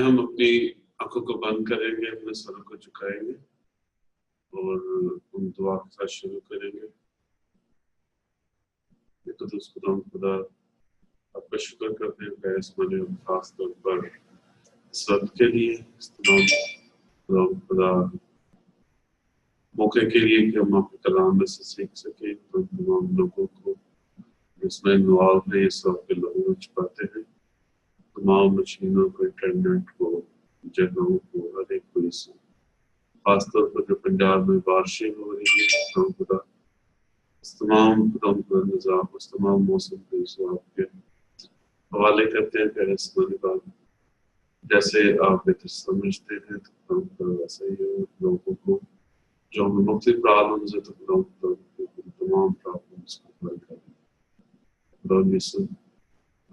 हम अपनी आंखों को बंद करेंगे, अपने सर को झुकाएंगे और हम दुआ के साथ शुरू करेंगे। खुदा आपका शुक्र करते हैं इस महीने में खास तौर पर इस वक्त के लिए, खुदा मौके के लिए कि हम आपके कलाम में से सीख सके। तो तमाम लोगों को जिसमें इन्वॉल्व है, इस वक्त के लोगों को छुपाते हैं, तमाम मशीनों को, इंटरनेट को, जगहों को, हर एक को, खासतौर पर जो पंजाब में बारिशें हो रही है, खुदा इस तमाम निज़ाम, उस तमाम मौसम को आपके हवाले करते हैं। फिर इस बाद जैसे आप बेहतर समझते हैं तो वैसे ही लोगों को जो हमें मुख्तलिफ प्रॉब्लम्स है, तो तमाम प्रॉब्लम्स को हल करें।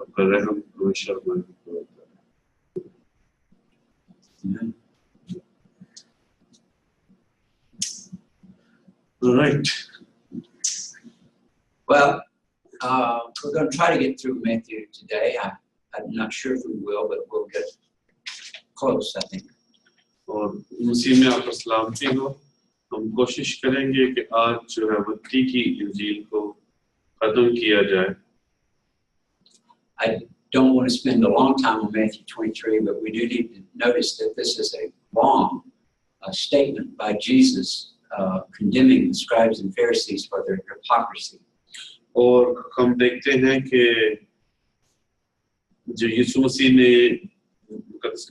आपका रहम हमेशा हमारे ऊपर होता है। All right. Well, we're going to try to get through Matthew today. I'm not sure if we will, but we'll get close, I think. और मसीह में आपको सलामती हो। हम कोशिश करेंगे कि आज जो है मत्ती की इंजील को खत्म किया जाए। I don't want to spend a long time on Matthew 23, but we do need to notice that this is a long statement by Jesus condemning the scribes and Pharisees for their hypocrisy. और हम देखते हैं कि जो यीशु मसीह ने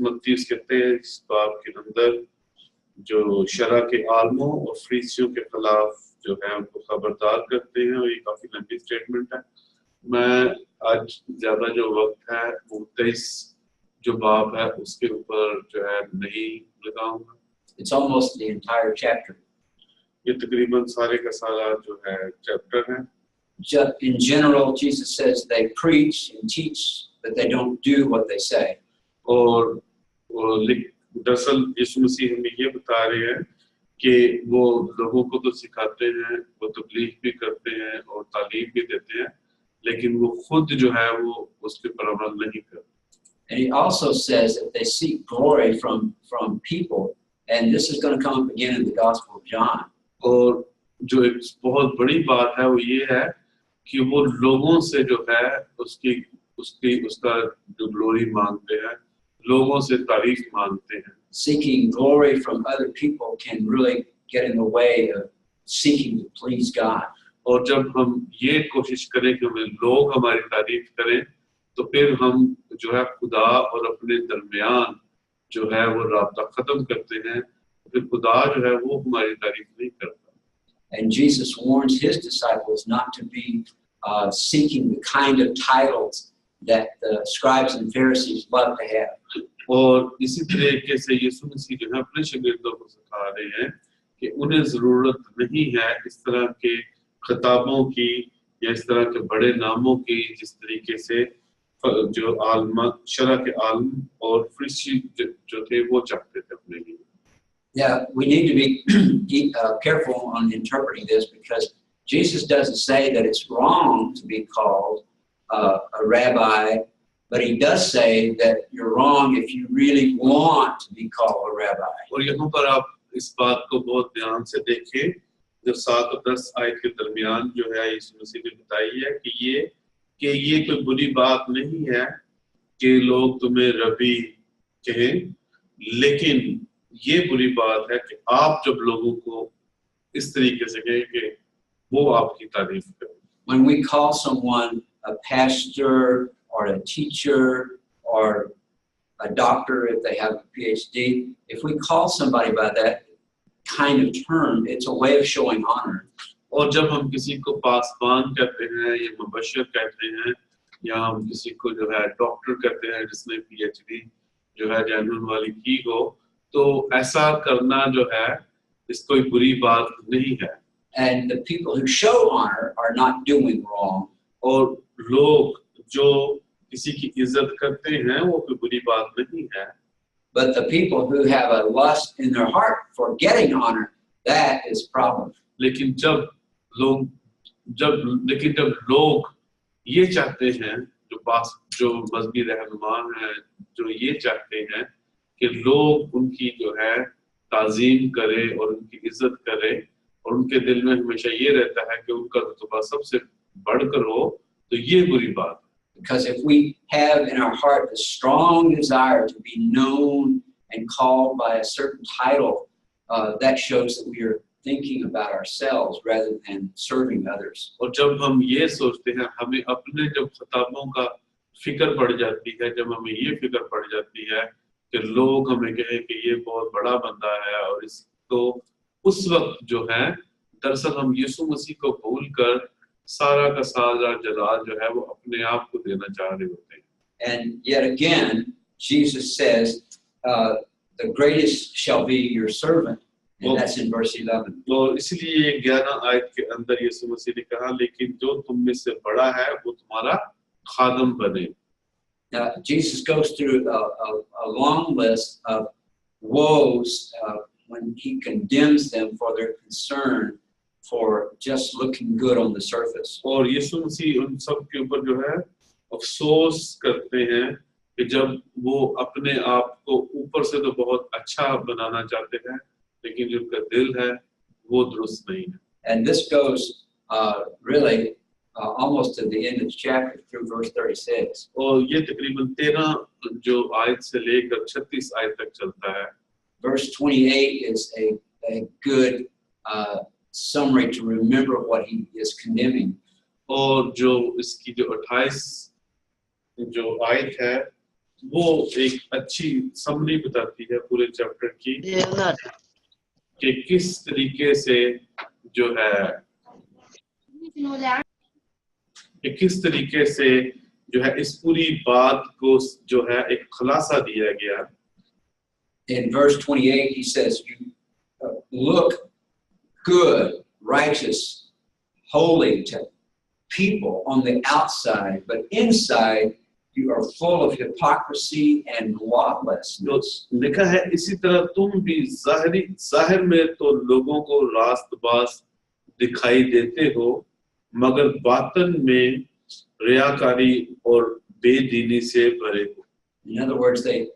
मत्ती कहते हैं इस बाब के अंदर जो शरा के आलमों और फरीसियों के खिलाफ जो है उनको खबरदार करते हैं, और ये काफी लंबी स्टेटमेंट है। मैं आज ज्यादा जो वक्त है वो 23 जो बाब है उसके ऊपर जो है नहीं लगाऊंगा। It's almost the entire chapter. ये तकरीबन सारे का सारा जो है चैप्टर है। In general, Jesus says they preach and teach, but they don't do what they say. और दरअसल यीशु मसीह हमें ये बता रहे हैं कि वो लोगों को तो सिखाते हैं, वो तबलीग भी करते हैं और तालीम भी देते हैं, लेकिन वो खुद जो है वो उसके पर अमल नहीं करते। And he also says that they seek glory from people, and this is going to come up again in the Gospel of John. और जो एक बहुत बड़ी बात है वो ये है कि वो लोगों से जो है उसका जो ग्लोरी मांगते हैं, लोगों से तारीफ मांगते हैं। Seeking glory from other people can really get in the way of seeking to please God. और जब हम ये कोशिश करें कि हमें लोग हमारी तारीफ करें, तो फिर हम जो है खुदा और अपने दरमियान जो है वो राब्ता खत्म करते हैं, फिर खुदा जो है वो हमारी तारीफ नहीं करता। And Jesus warns his disciples not to be seeking the kind of titles that the scribes and Pharisees love to have. और इसी तरीके से यीशु मसीह जो है अपने शागिर्दों को सिखा रहे हैं कि उन्हें जरूरत नहीं है इस तरह के खिताबों की या इस तरह के बड़े नामों की, जिस तरीके से जो आलम शरा के आलम और फरीसी जो थे वो चाहते थे अपने लिए। Yeah, we need to be careful on interpreting this, because Jesus doesn't say that it's wrong to be called a rabbi, but he does say that you're wrong if you really want to be called a rabbi. और यहाँ पर आप इस बात को बहुत ध्यान से देखें, जो 7 और 10 आयत के दरमियान जो है यीशु मसीह ने बताई है कि ये कोई बुरी बात नहीं है कि लोग तुम्हें रबी कहें, लेकिन ये बुरी बात है कि आप जब लोगों को इस तरीके से कहें कि वो आपकी तारीफ करें। When we call someone a pastor or a teacher or a doctor if they have a PhD, if we call somebody by that kind of term, it's a way of showing honor. और जब हम किसी को पासबान कहते हैं या मुबशर कहते हैं या हम किसी को जो है डॉक्टर कहते हैं जिसने PhD जो है जानून वाली की हो, तो ऐसा करना जो है इस कोई बुरी बात नहीं है। And the people who show honor are not doing wrong. और लोग जो किसी की इज्जत करते हैं वो कोई बुरी बात नहीं है। But the people who have a lust in their heart for getting honor, that is problem. लेकिन जब लोग ये चाहते हैं जो जो मजहबी रहनुमा हैं जो ये चाहते हैं कि लोग उनकी जो है ताजीम करें और उनकी इज्जत करें और उनके दिल में हमेशा ये रहता है कि उनका रुतबा सबसे बढ़कर हो, तो ये बुरी बात है। Because if we have in our heart a strong desire to be known and called by a certain title, that shows that we are thinking about ourselves rather than serving others. और जब हम ये सोचते हैं, हमें अपने जब खिताबों का फिक्र पड़ जाती है, जब हमें ये फिक्र पड़ जाती है कि लोग हमें कहें कि ये बहुत बड़ा बंदा है और इसको, उस वक्त जो है दरअसल हम यीशु मसीह को भूल कर सारा का सारा जलाल जो है वो अपने आप को देना चाह रहे होते हैं। And yet again, Jesus says, the greatest shall be your servant. And that's in verse 11. तो इसलिए 11 आयत के अंदर यीशु मसीह ने कहा, लेकिन जो तुम में से बड़ा है वो तुम्हारा खादम बने। Now, Jesus goes through a long list of woes when he condemns them for their concern for just looking good on the surface. और यीशु मसीह उन सब के ऊपर जो है अफसोस करते हैं कि जब वो अपने आप को ऊपर से तो बहुत अच्छा बनाना चाहते हैं, लेकिन जो उनका दिल है वो दुरुस्त नहीं है। And this goes really almost to the end of the chapter through verse 36. और ये तकरीबन 13 जो आयत से लेकर 36 आयत तक चलता है। Verse 28 is a good summary to remember what he is condemning. और जो इसकी जो 28 जो आयत है वो एक अच्छी समरी बताती है पूरे चैप्टर की कि किस तरीके से जो है इस पूरी बात को जो है एक खुलासा दिया गया। In verse 28 he says, you look good, righteous, holy to people on the outside, but inside you are full of hypocrisy and lawlessness. लिखा है इसी तरह तुम भी जाहिर में तो लोगों को रास्तबाज दिखाई देते हो, मगर बातन में रियाकारी और बेदीनी से भरे हो। In other words, they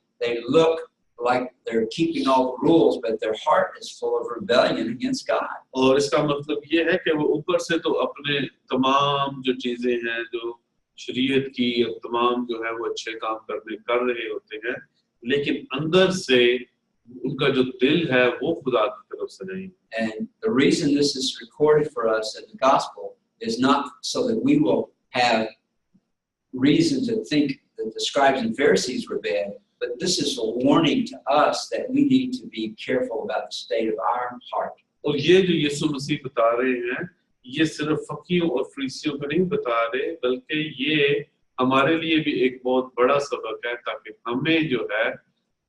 look like they're keeping all the rules, but their heart is full of rebellion against God. और इसका मतलब ये है कि वो ऊपर से तो अपने तमाम जो चीजें हैं जो शरीयत की तमाम जो है वो अच्छे काम कर रहे होते हैं, लेकिन अंदर से उनका जो दिल है वो खुदा की तरफ से नहीं। And the reason this is recorded for us in the gospel is not so that we will have reason to think that the scribes and Pharisees were bad, but this is a warning to us that we need to be careful about the state of our heart. और ये जो यीशु मसीह बता रहे हैं, ये सिर्फ फकीरों और फरीसियों को नहीं बता रहे, बल्कि ये हमारे लिए भी एक बहुत बड़ा सबक है, ताकि हमें जो है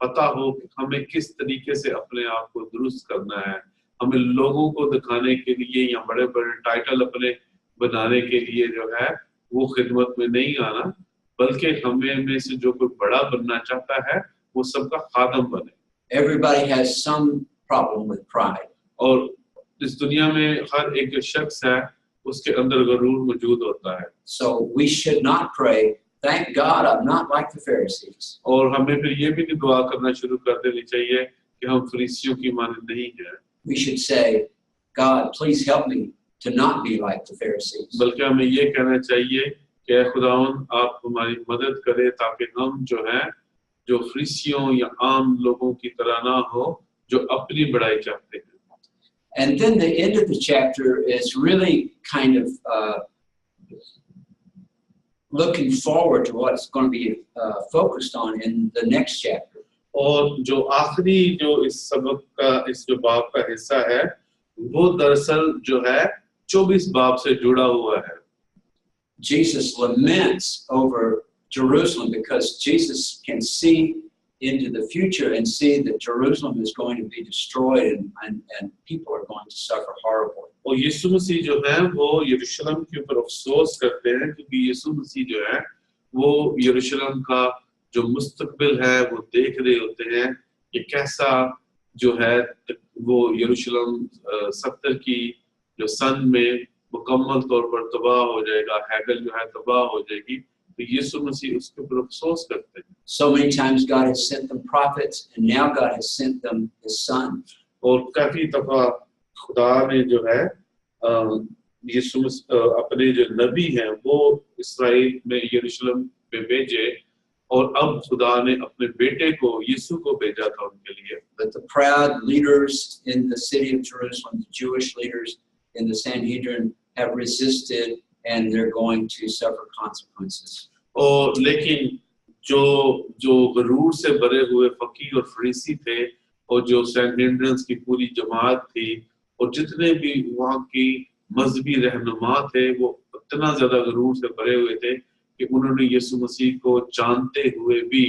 पता हो कि हमें किस तरीके से अपने आप को दुरुस्त करना है। हमें लोगों को दिखाने के लिए या बड़े-बड़े टाइटल अपने बनाने के लिए जो है वो खिदमत में नहीं आना, बल्कि हमें में से जो कोई बड़ा बनना चाहता है वो सबका खादम बने। Everybody has some problem with pride. और इस दुनिया में हर एक जो शख्स है उसके अंदर गरूर मौजूद होता है। So we should not pray, thank God I'm not like the Pharisees. और हमें फिर ये भी दुआ करना शुरू कर देनी चाहिए कि हम फरीसियों की मानद नहीं हैं। We should say, God, please help me to not be like the Pharisees. बल्कि हमें ये कहना चाहिए कि ऐ खुदावन आप हमारी मदद करें ताकि हम जो है जो फरीसियों या आम लोगों की तरह ना हो जो अपनी बड़ाई चाहते हैं। And then the end of the chapter is really kind of looking forward to what's going to be focused on in the next chapter. और जो आखिरी जो इस सबक का इस जो बाब का हिस्सा है वो दरअसल जो है 24 बाब से जुड़ा हुआ है। Jesus laments over Jerusalem because Jesus can see into the future and see that Jerusalem is going to be destroyed and people are going to suffer horribly. और यीशु मसीह जो है वो यरूशलेम के ऊपर अफसोस करते हैं क्योंकि यीशु मसीह जो है वो यरूशलेम का जो मुस्तकबिल है वो देख रहे होते हैं कि कैसा जो है वो यरूशलेम 70 की जो सन में मुकम्मल तौर पर तबाह हो जाएगा, हैकल जो है तबाह हो जाएगी, तो यीशु मसीह उसके ऊपर अफसोस करते हैं। So many times God has sent them prophets, and now God has sent them His Son. और काफी दफा खुदा ने जो है यीशु अपने जो नबी हैं वो इस्राएल में यरूशलेम में भेजे, और अब खुदा ने अपने बेटे को यीशु को भेजा था उनके लिए। But the proud leaders in the city of Jerusalem, the Jewish leaders in the Sanhedrin, have resisted, and they're going to suffer consequences. और लेकिन जो गरूर से भरे हुए फकीर और फरीसी थे, और जो सैनहेड्रिन की पूरी जमात थी, और जितने भी वहाँ की मजहबी रहनुमा थे, वो इतना ज्यादा गरूर से भरे हुए थे कि उन्होंने यीशु मसीह को जानते हुए भी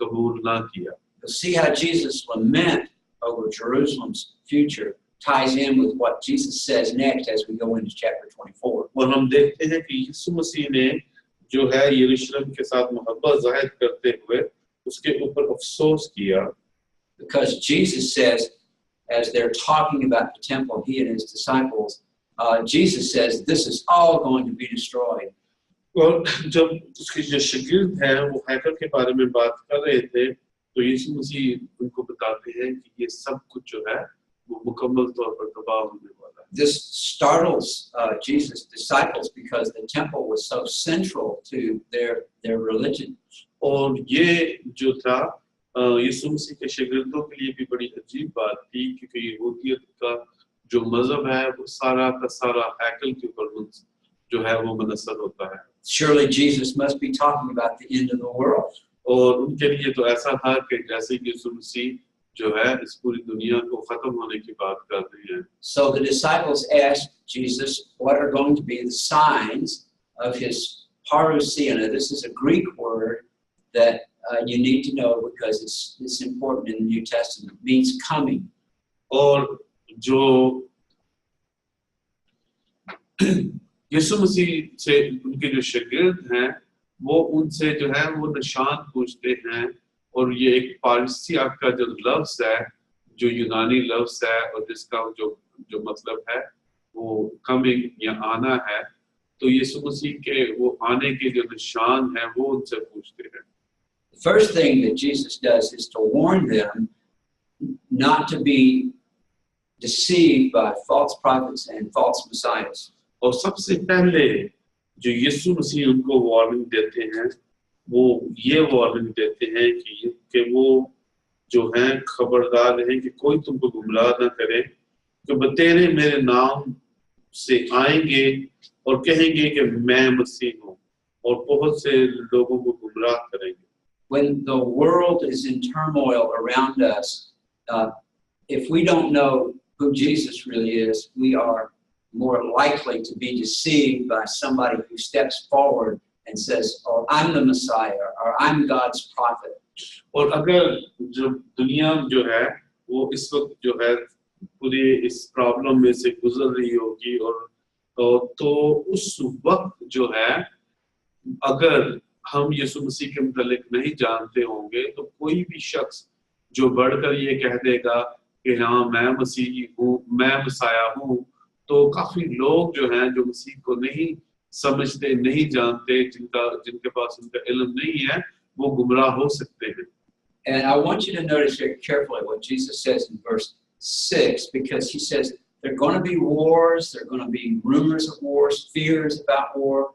कबूल ना किया। See how Jesus' lament over Jerusalem's future ties in with what Jesus says next as we go into chapter 24. और हम देखते हैं कि यीशु मसीह ने जो है यरूशलेम के साथ मोहब्बत जाहिर करते हुए उसके ऊपर अफसोस किया। Because Jesus says, as they're talking about the temple, he and his disciples, Jesus says, this is all going to be destroyed. और जब उसके जो शागिर्द हैं वो हैकल के बारे में बात कर रहे थे, तो यीशु मसीह उनको बताते हैं कि ये सब कुछ जो है वो मुकम्मल तौर पर तबाह होने वाला है। This startles Jesus' disciples because the temple was so central to their religion. और ये जो था यीशु मसीह के शागिर्दों के लिए भी बड़ी अजीब बात थी, क्योंकि यहूदियत का जो मजहब है वो सारा का सारा हैकल के ऊपर जो है वो मुनसर होता है। Surely Jesus must be talking about the end of the world. और उनके लिए तो ऐसा था कि जैसे यीशु मसीह जो है इस पूरी दुनिया को खत्म होने की बात कर रहे हैं। So the disciples asked Jesus, what are going to be the signs of his parousia? Now, this is a Greek word that you need to know because it's important in the New Testament. It means coming. और जो यीशु मसीह से उनके जो शागिर्द हैं वो उनसे जो है वो निशान पूछते हैं, और ये एक पारसिया का जो लफ्ज है, जो यूनानी लफ्ज है, और जिसका जो मतलब है वो कमिंग या आना है, तो यीशु मसीह के वो आने के जो निशान है वो उनसे पूछते हैं। The first thing that Jesus does is to warn them not to be deceived by false prophets and false messiahs. और सबसे पहले जो यीशु मसीह उनको वार्निंग देते हैं वो ये वार्निंग देते हैं कि वो जो हैं खबरदार रहें कि कोई तुमको गुमराह ना करे, कि बतेरे मेरे नाम से आएंगे और कहेंगे कि मैं मसीह हूँ, और बहुत से लोगों को गुमराह करेंगे। When the world is in turmoil around us, if we don't know who Jesus really is, we are more likely to be deceived by somebody who steps forward and says, oh, I'm the Messiah, or I'm God's prophet. और अगर जो दुनिया जो है वो इस वक्त जो है पूरी इस प्रॉब्लम में से गुजर रही होगी, और तो उस वक्त जो है अगर हम यीशु मसीह के मुतालिक नहीं जानते होंगे, तो कोई भी शख्स जो बढ़कर ये कह देगा कि हाँ मैं मसीही हूँ, मैं मसाया हूँ, तो काफी लोग जो हैं जो मसीह को नहीं समझते, नहीं जानते, जिनके पास उनका इल्म नहीं है, वो गुमराह हो सकते हैं। And I want you to notice very carefully what Jesus says in verse 6, because he says there are going to be wars, there are going to be rumors of wars, fears about war,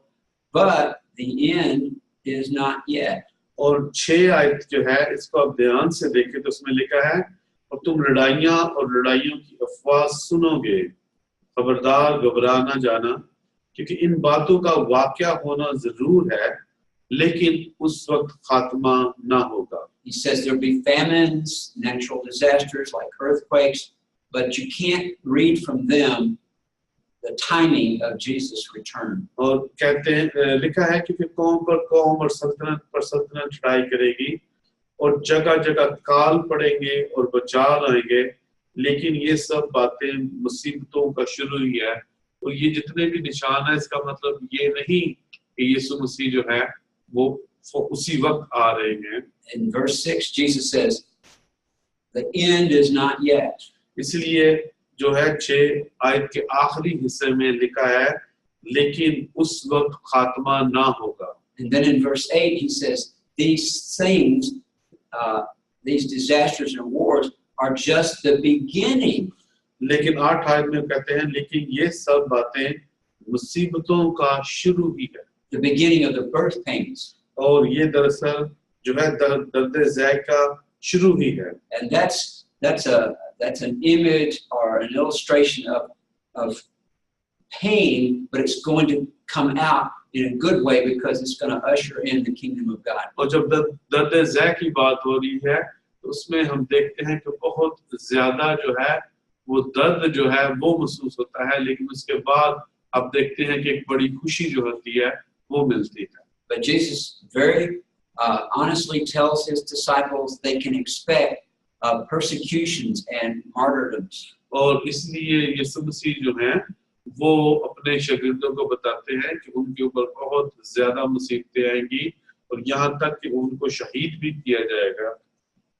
but the end is not yet. और 6 आयत जो है इसको आप ध्यान से देखें तो उसमें लिखा है, और तुम लड़ाइयाँ और लड़ाइयों की अफवाह सुनोगे, खबरदार घबरा ना जाना, क्योंकि इन बातों का वाक़या होना जरूर है, लेकिन उस वक्त खात्मा ना होगा। He says there'll be famines, natural disasters like earthquakes, but you can't read from them the timing of Jesus' return. और कहते हैं लिखा है कि फिर कौम पर कौम और सल्तनत पर सल्तनत ट्राई करेगी, और जगह जगह काल पड़ेंगे और बचाव आएंगे, लेकिन ये सब बातें मुसीबतों का शुरू ही है। और ये जितने भी निशान है इसका मतलब ये नहीं कि यीशु मसीह जो है वो उसी वक्त आ रहे हैं। In verse 6, Jesus says, the end is not yet. इसलिए जो है 6 आयत के आखिरी हिस्से में लिखा है, लेकिन उस वक्त खात्मा ना होगा। And then in verse 8 he says, these things, these disasters and wars are just the beginning. लेकिन 8 आयत में कहते हैं लेकिन ये सब बातें मुसीबतों का शुरू ही है. The beginning of the birth pains. और ये दरअसल जो है दर्द ज़ैक़ का शुरू ही है. And that's an image or an illustration of pain, but it's going to come out in a good way because it's going to usher in the kingdom of God. और जब दर्द ज़ैक़ की बात हो रही है तो उसमें हम देखते हैं कि बहुत ज़्यादा जो है वो दर्द जो है वो महसूस होता है, लेकिन उसके बाद आप देखते हैं कि एक बड़ी खुशी जो होती है वो मिलती है. But Jesus very honestly tells his disciples they can expect persecutions and martyrdoms. और इसलिए यीशु मसीह जो हैं वो अपने शागिर्दों को बताते हैं कि उनके ऊपर बहुत ज्यादा मुसीबतें आएंगी और यहाँ तक कि उनको शहीद भी किया जाएगा.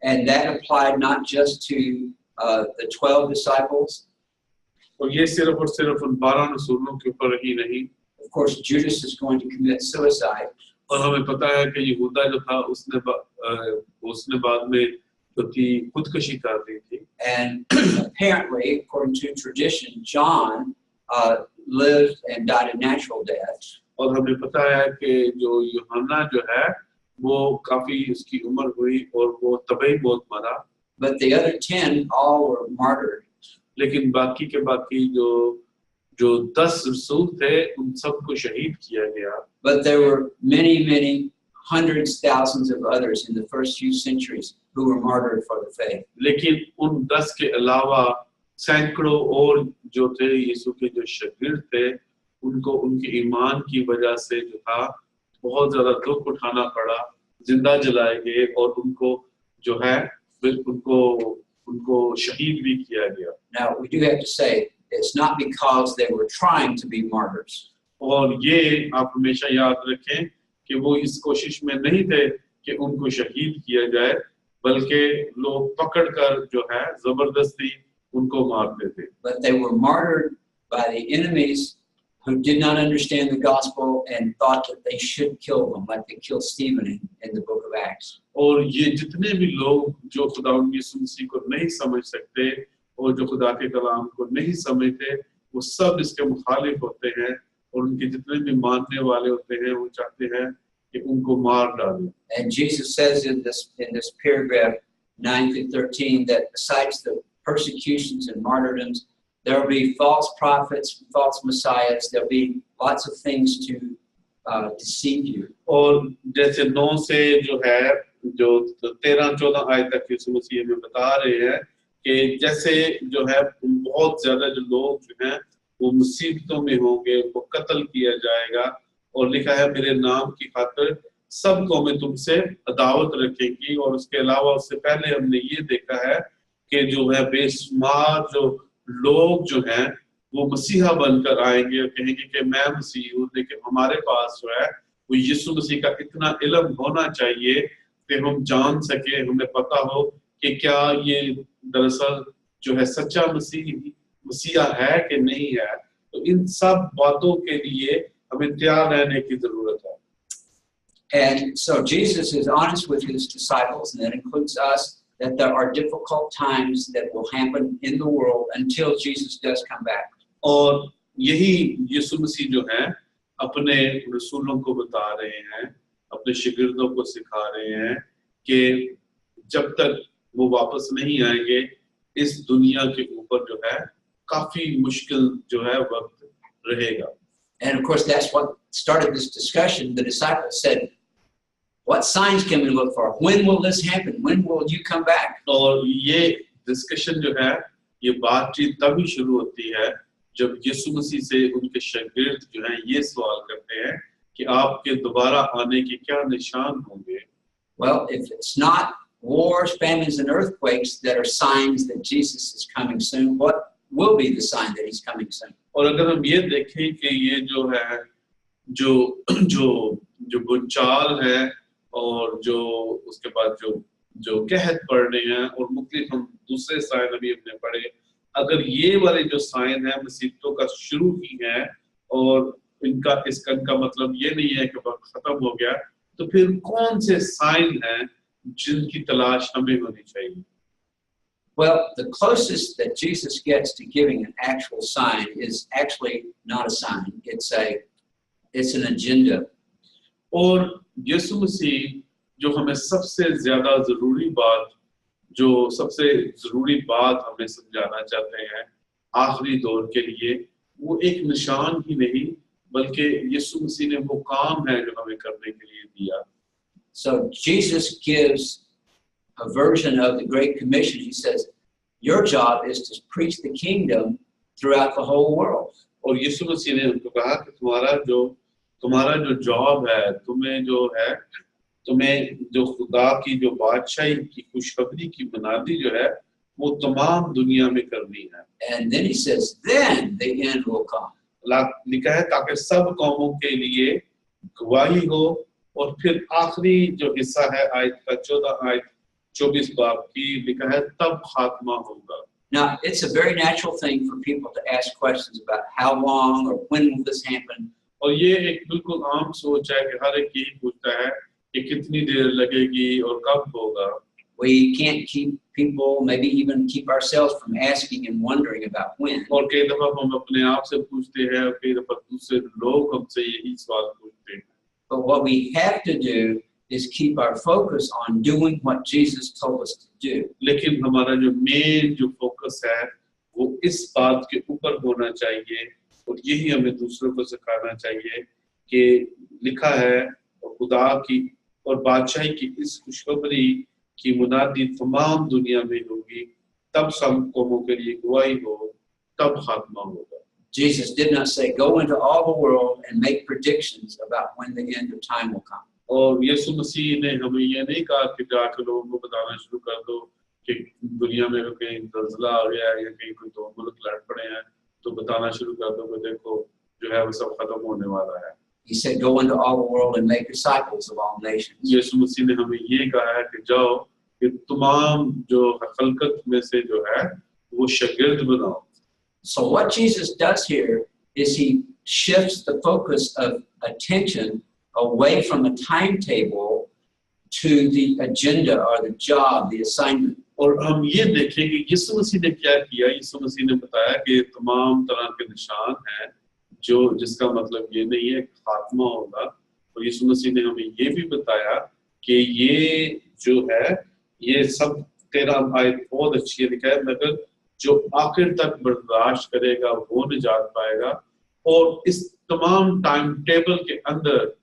And that applied not just to the 12 disciples. और ये सिर्फ और सिर्फ उन 12 रसूलों के ऊपर ही नहीं. Of course, Judas is going to commit suicide. और हमें पता है कि यहूदा जो था उसने बाद में खुदकुशी कर दी थी. And apparently, according to tradition, John lived and died a natural death. और हमें पता है कि जो यूहन्ना जो है वो काफी उसकी उम्र हुई और वो तबई मौत मरा. But the other 10 all were martyred. लेकिन बाकी के बाकी जो 10 रसूल थे उन सबको शहीद किया गया. But there were many hundreds, thousands of others in the first few centuries who were martyred for the faith. लेकिन उन 10 के अलावा सैकड़ों और जो थे यीशु के जो शागिर्द थे उनको उनके ईमान की वजह से जो था बहुत ज्यादा दुख उठाना पड़ा, जिंदा जलाए गए और उनको जो है उनको शहीद भी किया गया. Now we do have to say it's not because they were trying to be martyrs. और ये आप हमेशा याद रखें कि वो इस कोशिश में नहीं थे कि उनको शहीद किया जाए, बल्कि लोग पकड़कर जो है जबरदस्ती उनको मारते थे. But they were martyred by the enemies who did not understand the gospel and thought that they should kill them, like they killed Stephen in the book of Acts. और ये जितने भी लोग जो खुदावंद यीशु मसीह को नहीं समझ सकते और जो खुदा के कलाम को नहीं समझते वो सब इसके मुखालिफ होते हैं और उनके जितने भी मानने वाले होते हैं वो चाहते हैं कि उनको मार डालें. And Jesus says in this paragraph 9 to 13 that besides the persecutions and martyrdoms, there will be false prophets, false messiahs. There will be lots of things to deceive you. और जैसे 9 से जो है जो 13-14 आयत तक यीशु मसीह में बता रहे हैं कि जैसे जो है बहुत ज्यादा जो लोग जो हैं वो मुसीबतों में होंगे, वो कत्ल किया जाएगा और लिखा है मेरे नाम की खातिर सब कौमें तुमसे अदावत रखेंगी. और उसके अलावा उससे पहले हमने ये देखा है कि जो है बेशुमार जो लोग जो हैं वो मसीहा बनकर आएंगे और कहेंगे कि मैं मसीह हूँ, लेकिन हमारे पास जो है वो यीशु मसीह का इतना इल्म होना चाहिए कि हम जान सके, हमें पता हो कि क्या ये दरअसल जो है सच्चा मसीहा है कि नहीं है. तो इन सब बातों के लिए हमें तैयार रहने की जरूरत है. And so Jesus is honest with his disciples, and that includes us, that there are difficult times that will happen in the world until Jesus does come back. और यही यीशु मसीह जो है अपने रसूलों को बता रहे हैं, अपने शागिर्दों को सिखा रहे हैं कि जब तक वो वापस नहीं आएंगे इस दुनिया के ऊपर जो है काफी मुश्किल जो है वक्त रहेगा. And of course that's what started this discussion. The disciples said, what signs can we look for? When will this happen? When will you come back? और ये डिस्कशन जो है ये बातचीत तभी शुरू होती है जब यीशु मसीह से उनके शागिर्द जो हैं ये सवाल करते हैं कि आपके दोबारा आने के क्या निशान होंगे. Well, if it's not wars, famines, and earthquakes that are signs that Jesus is coming soon, what will be the sign that he's coming soon? और अगर हम ये देखें कि ये जो है जो भूचाल है और जो उसके बाद जो कहत पड़ रहे हैं और मुख्तलिफ हम दूसरे साइन अभी हमने पढ़े, अगर ये वाले जो साइन है मुसीबतों का शुरू ही है और इनका मतलब ये नहीं है कि वक्त खत्म हो गया, तो फिर कौन से साइन हैं जिनकी तलाश हमें होनी चाहिए? Well, the closest that Jesus gets to giving an actual sign is actually not a sign. It's an agenda. और यीशु मसीह जो हमें सबसे ज्यादा जरूरी बात हमें समझाना चाहते हैं आखिरी दौर के लिए, वो एक निशान ही नहीं बल्कि यीशु मसीह ने वो काम है जो हमें करने के लिए दिया। So Jesus gives a version of the Great Commission. He says, your job is to preach the kingdom throughout the whole world. और यीशु मसीह ने उनको कहा कि तुम्हारा जो जॉब है, तुम्हें जो खुदा की जो बादशाही की खुशखबरी की बुनियादी जो है वो तमाम दुनिया में करनी है। And then he says, then the end will come. लिखा है ताकि सब कौमों के लिए गवाही हो, और फिर आखिरी जो हिस्सा है आयत का 24 बाब की लिखा है तब खात्मा होगा। Now, it's a very natural thing for people to ask questions about how long or when will this happen. और ये एक बिल्कुल आम सोच है कि हर एक यही पूछता है कि कितनी देर लगेगी और कब होगा। We can't keep people, maybe even keep ourselves from asking and wondering about when. और कई दफा हम अपने आप से पूछते हैं, और कई दफा दूसरे लोग हमसे यही सवाल पूछते हैं। But what we have to do is keep our focus on doing what Jesus told us to do. लेकिन हमारा जो मेन जो फोकस है वो इस बात के ऊपर होना चाहिए, और यही हमें दूसरों को सिखाना चाहिए कि लिखा है और खुदा की और बादशाही की इस खुशखबरी की मुनादी तमाम दुनिया में होगी, तब सब कौमों के लिए गवाही हो, तब खात्मा होगा। Jesus did not say, go into all the world and make predictions about when the end of time will come. और यीशु मसीह ने हमें ये नहीं कहा कि जाकर लोगों को बताना शुरू कर दो कि दुनिया में कहीं जल्जला आ गया है या कहीं कोई दो मुल्क लड़ पड़े हैं, तो बताना शुरू कर दो कि देखो जो है वो सब खत्म होने वाला है। He said, go into all the world and make disciples of all nations. यीशु मसीह ने हमें ये कहा है कि जाओ कि तमाम जो खलकत में से जो है वो शागिर्द बनाओ। So what Jesus does here is he shifts the focus of attention away from a timetable to the agenda or the job, the assignment. और हम ये देखें कि यीशु मसीह ने क्या किया। यीशु मसीह ने बताया कि तमाम तरह के निशान हैं जो जिसका मतलब ये नहीं है खात्मा होगा, और यीशु मसीह ने हमें ये भी बताया कि ये जो है ये सब 13 आयत बहुत अच्छी है, लिखा है मगर जो आखिर तक बर्दाश्त करेगा वो निजात पाएगा। और इस तमाम टाइम टेबल के अंदर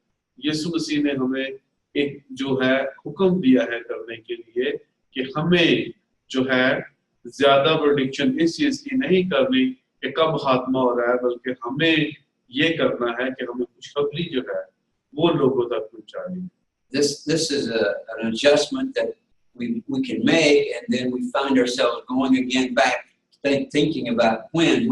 यीशु मसीह ने हमें एक जो है हुक्म दिया है करने के लिए कि हमें जो है ज्यादा प्रेडिक्शन इस चीज की नहीं करनी कि कब खात्मा हो रहा है, बल्कि हमें ये करना है कि हमें खुशखबरी जो है वो लोगों तक पहुंचानी। This is an adjustment that we can make, and then we find ourselves going again back thinking about when.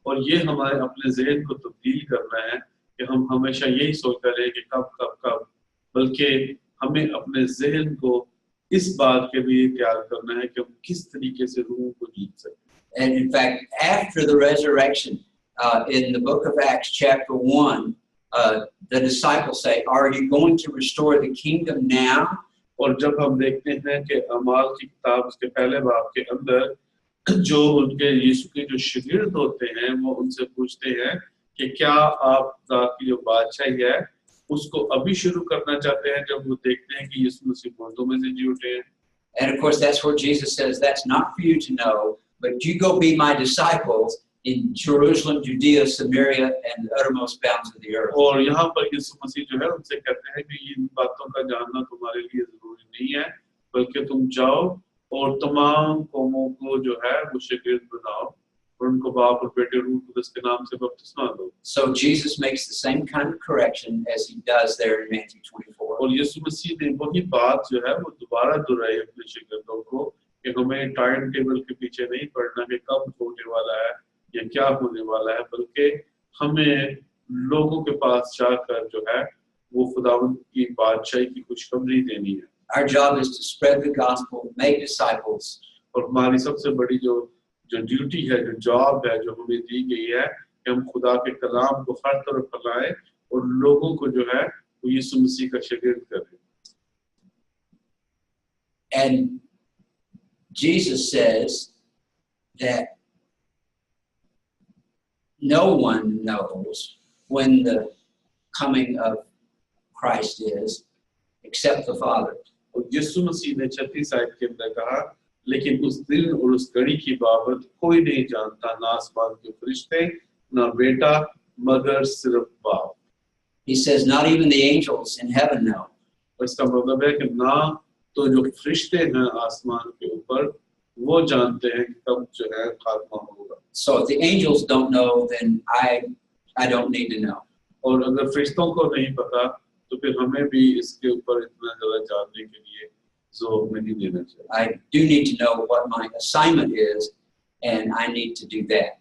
और ये हमारे अपने ज़हन को तब्दील करना है कि हम हमेशा यही सोचते रहे कि कब, बल्कि हमें अपने ज़हन को इस बात के लिए तैयार करना है कि हम किस तरीके से रूह को जीत सकें। And in fact, after the resurrection, in the book of Acts, chapter 1, the disciples say, "Are you going to restore the kingdom now?" और जब हम देखते हैं कि अमाल की किताब उसके पहले बाब के अंदर जो उनके यीशु के जो शागिर्द होते हैं वो उनसे पूछते हैं कि क्या आप की जो बादशाही है उसको अभी शुरू करना चाहते हैं, जब वो देखते हैं कि यीशु मसीह मुर्दों में से जी उठे हैं। And of course, that's where Jesus says, "That's not for you to know, but you go be my disciples in Jerusalem, Judea, Samaria, and the uttermost bounds of the earth." और यहाँ पर यीशु मसीह जो है उनसे कहते हैं कि इन बातों का जानना तुम्हारे लिए जरूरी नहीं है, बल्कि तुम जाओ और तमाम कौमों को जो है वो शागिर्द बनाओ और उनको बाप और बेटे रूह कुदस के नाम से बपतिस्मा दो। So Jesus makes the same kind of correction as he does there in Matthew 24. और यीशु मसीह ने वही बात जो है वो दोबारा दोहराई अपने शागिर्दों को कि हमें टाइम टेबल के पीछे नहीं पड़ना कि कब होने वाला है या क्या होने वाला है, बल्कि हमें लोगों के पास जाकर जो है वो खुदावंद की बादशाही की खुशखबरी देनी है। Our job is to spread the gospel, make disciples. और हमारी सबसे बड़ी जो ड्यूटी है, जो जॉब है जो हमें दी गई है कि कि हम खुदा के कलाम को हर तरफ फैलाएं और लोगों को जो है वो यीशु मसीह का शागिर्द करें. And Jesus says that no one knows when the coming of Christ is except the Father. और यीशु मसीह ने 36 आयत के अंदर कहा, लेकिन उस दिन और उस घड़ी की बाबत कोई नहीं जानता, ना आसमान के फरिश्ते ना बेटा मगर सिर्फ बाप. He says not even the angels in heaven know. इसका मतलब है कि ना तो जो फरिश्ते हैं आसमान के ऊपर वो जानते हैं कि कब जो है खात्मा होगा. So if the angels don't know, then I don't need to know. और अगर फरिश्तों को नहीं पता तो फिर हमें भी इसके ऊपर इतना ज़्यादा जानने के लिए जोर नहीं देना चाहिए. I do need to know what my assignment is, and I need to do that.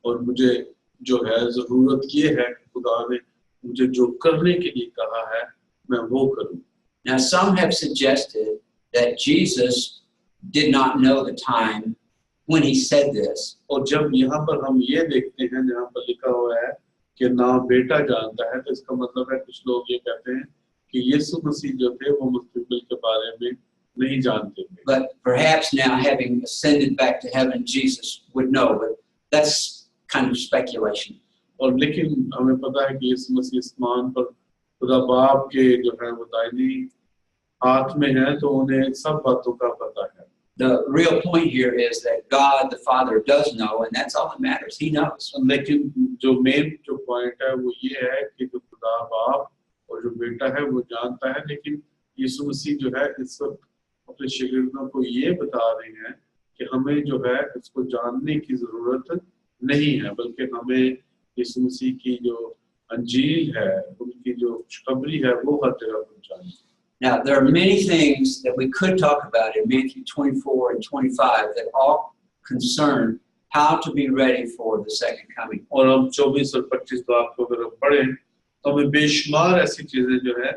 और मुझे जो है ज़रूरत ये है कि खुदा ने मुझे जो करने के लिए कहा है मैं वो करूं. Now some have suggested that Jesus did not know the time when he said this. और जब यहाँ पर हम ये देखते हैं जहाँ पर लिखा हुआ है कि ना बेटा जानता है, तो इसका मतलब है कुछ लोग ये कहते हैं कि यीशु मसीह जो थे वो मुस्तकबिल के बारे में नहीं जानते थे. But perhaps now, having ascended back to heaven, Jesus would know. But that's kind of speculation. और लेकिन हमें पता है कि यीशु मसीह आसमान पर खुदा बाप के जो है वो दाहिनी हाथ में है, तो उन्हें सब बातों का पता है. The real point here is that God the Father does know, and that's all that matters. He knows. लेकिन जो मेन जो पॉइंट है वो ये है कि जो खुदा बाप और जो बेटा है वो जानता है, लेकिन यीशु मसीह जो है इस वक्त अपने शागिर्दों को ये बता रहे हैं कि हमें जो है इसको जानने की जरूरत नहीं है, बल्कि हमें यीशु मसीह की जो अंजील है, उनकी जो खुशखबरी है वो हर जगह पहुंचानी है. Now, there are many things that we could talk about in Matthew 24 and 25 that all concern how to be ready for the second coming. और हम 24 और 25 बात को अगर हम पढ़ें तो हमें बेशुमार ऐसी चीजें जो है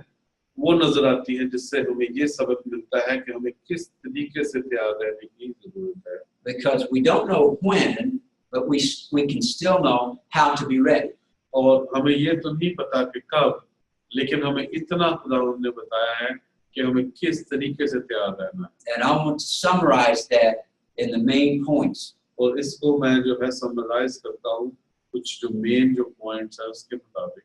वो नजर आती हैं जिससे हमें ये सबक मिलता है कि हमें किस तरीके से तैयार रहने की जरूरत है. Because we don't know when, but we can still know how to be ready. और हमें ये तो नहीं पता कि कब, लेकिन हमें इतना खुदावंद ने बताया है कि हमें किस तरीके से तैयार रहना है. And I want to summarize that in the main points. और इसको मैं जो है समराइज करता हूँ कुछ जो मेन जो पॉइंट्स है उसके मुताबिक.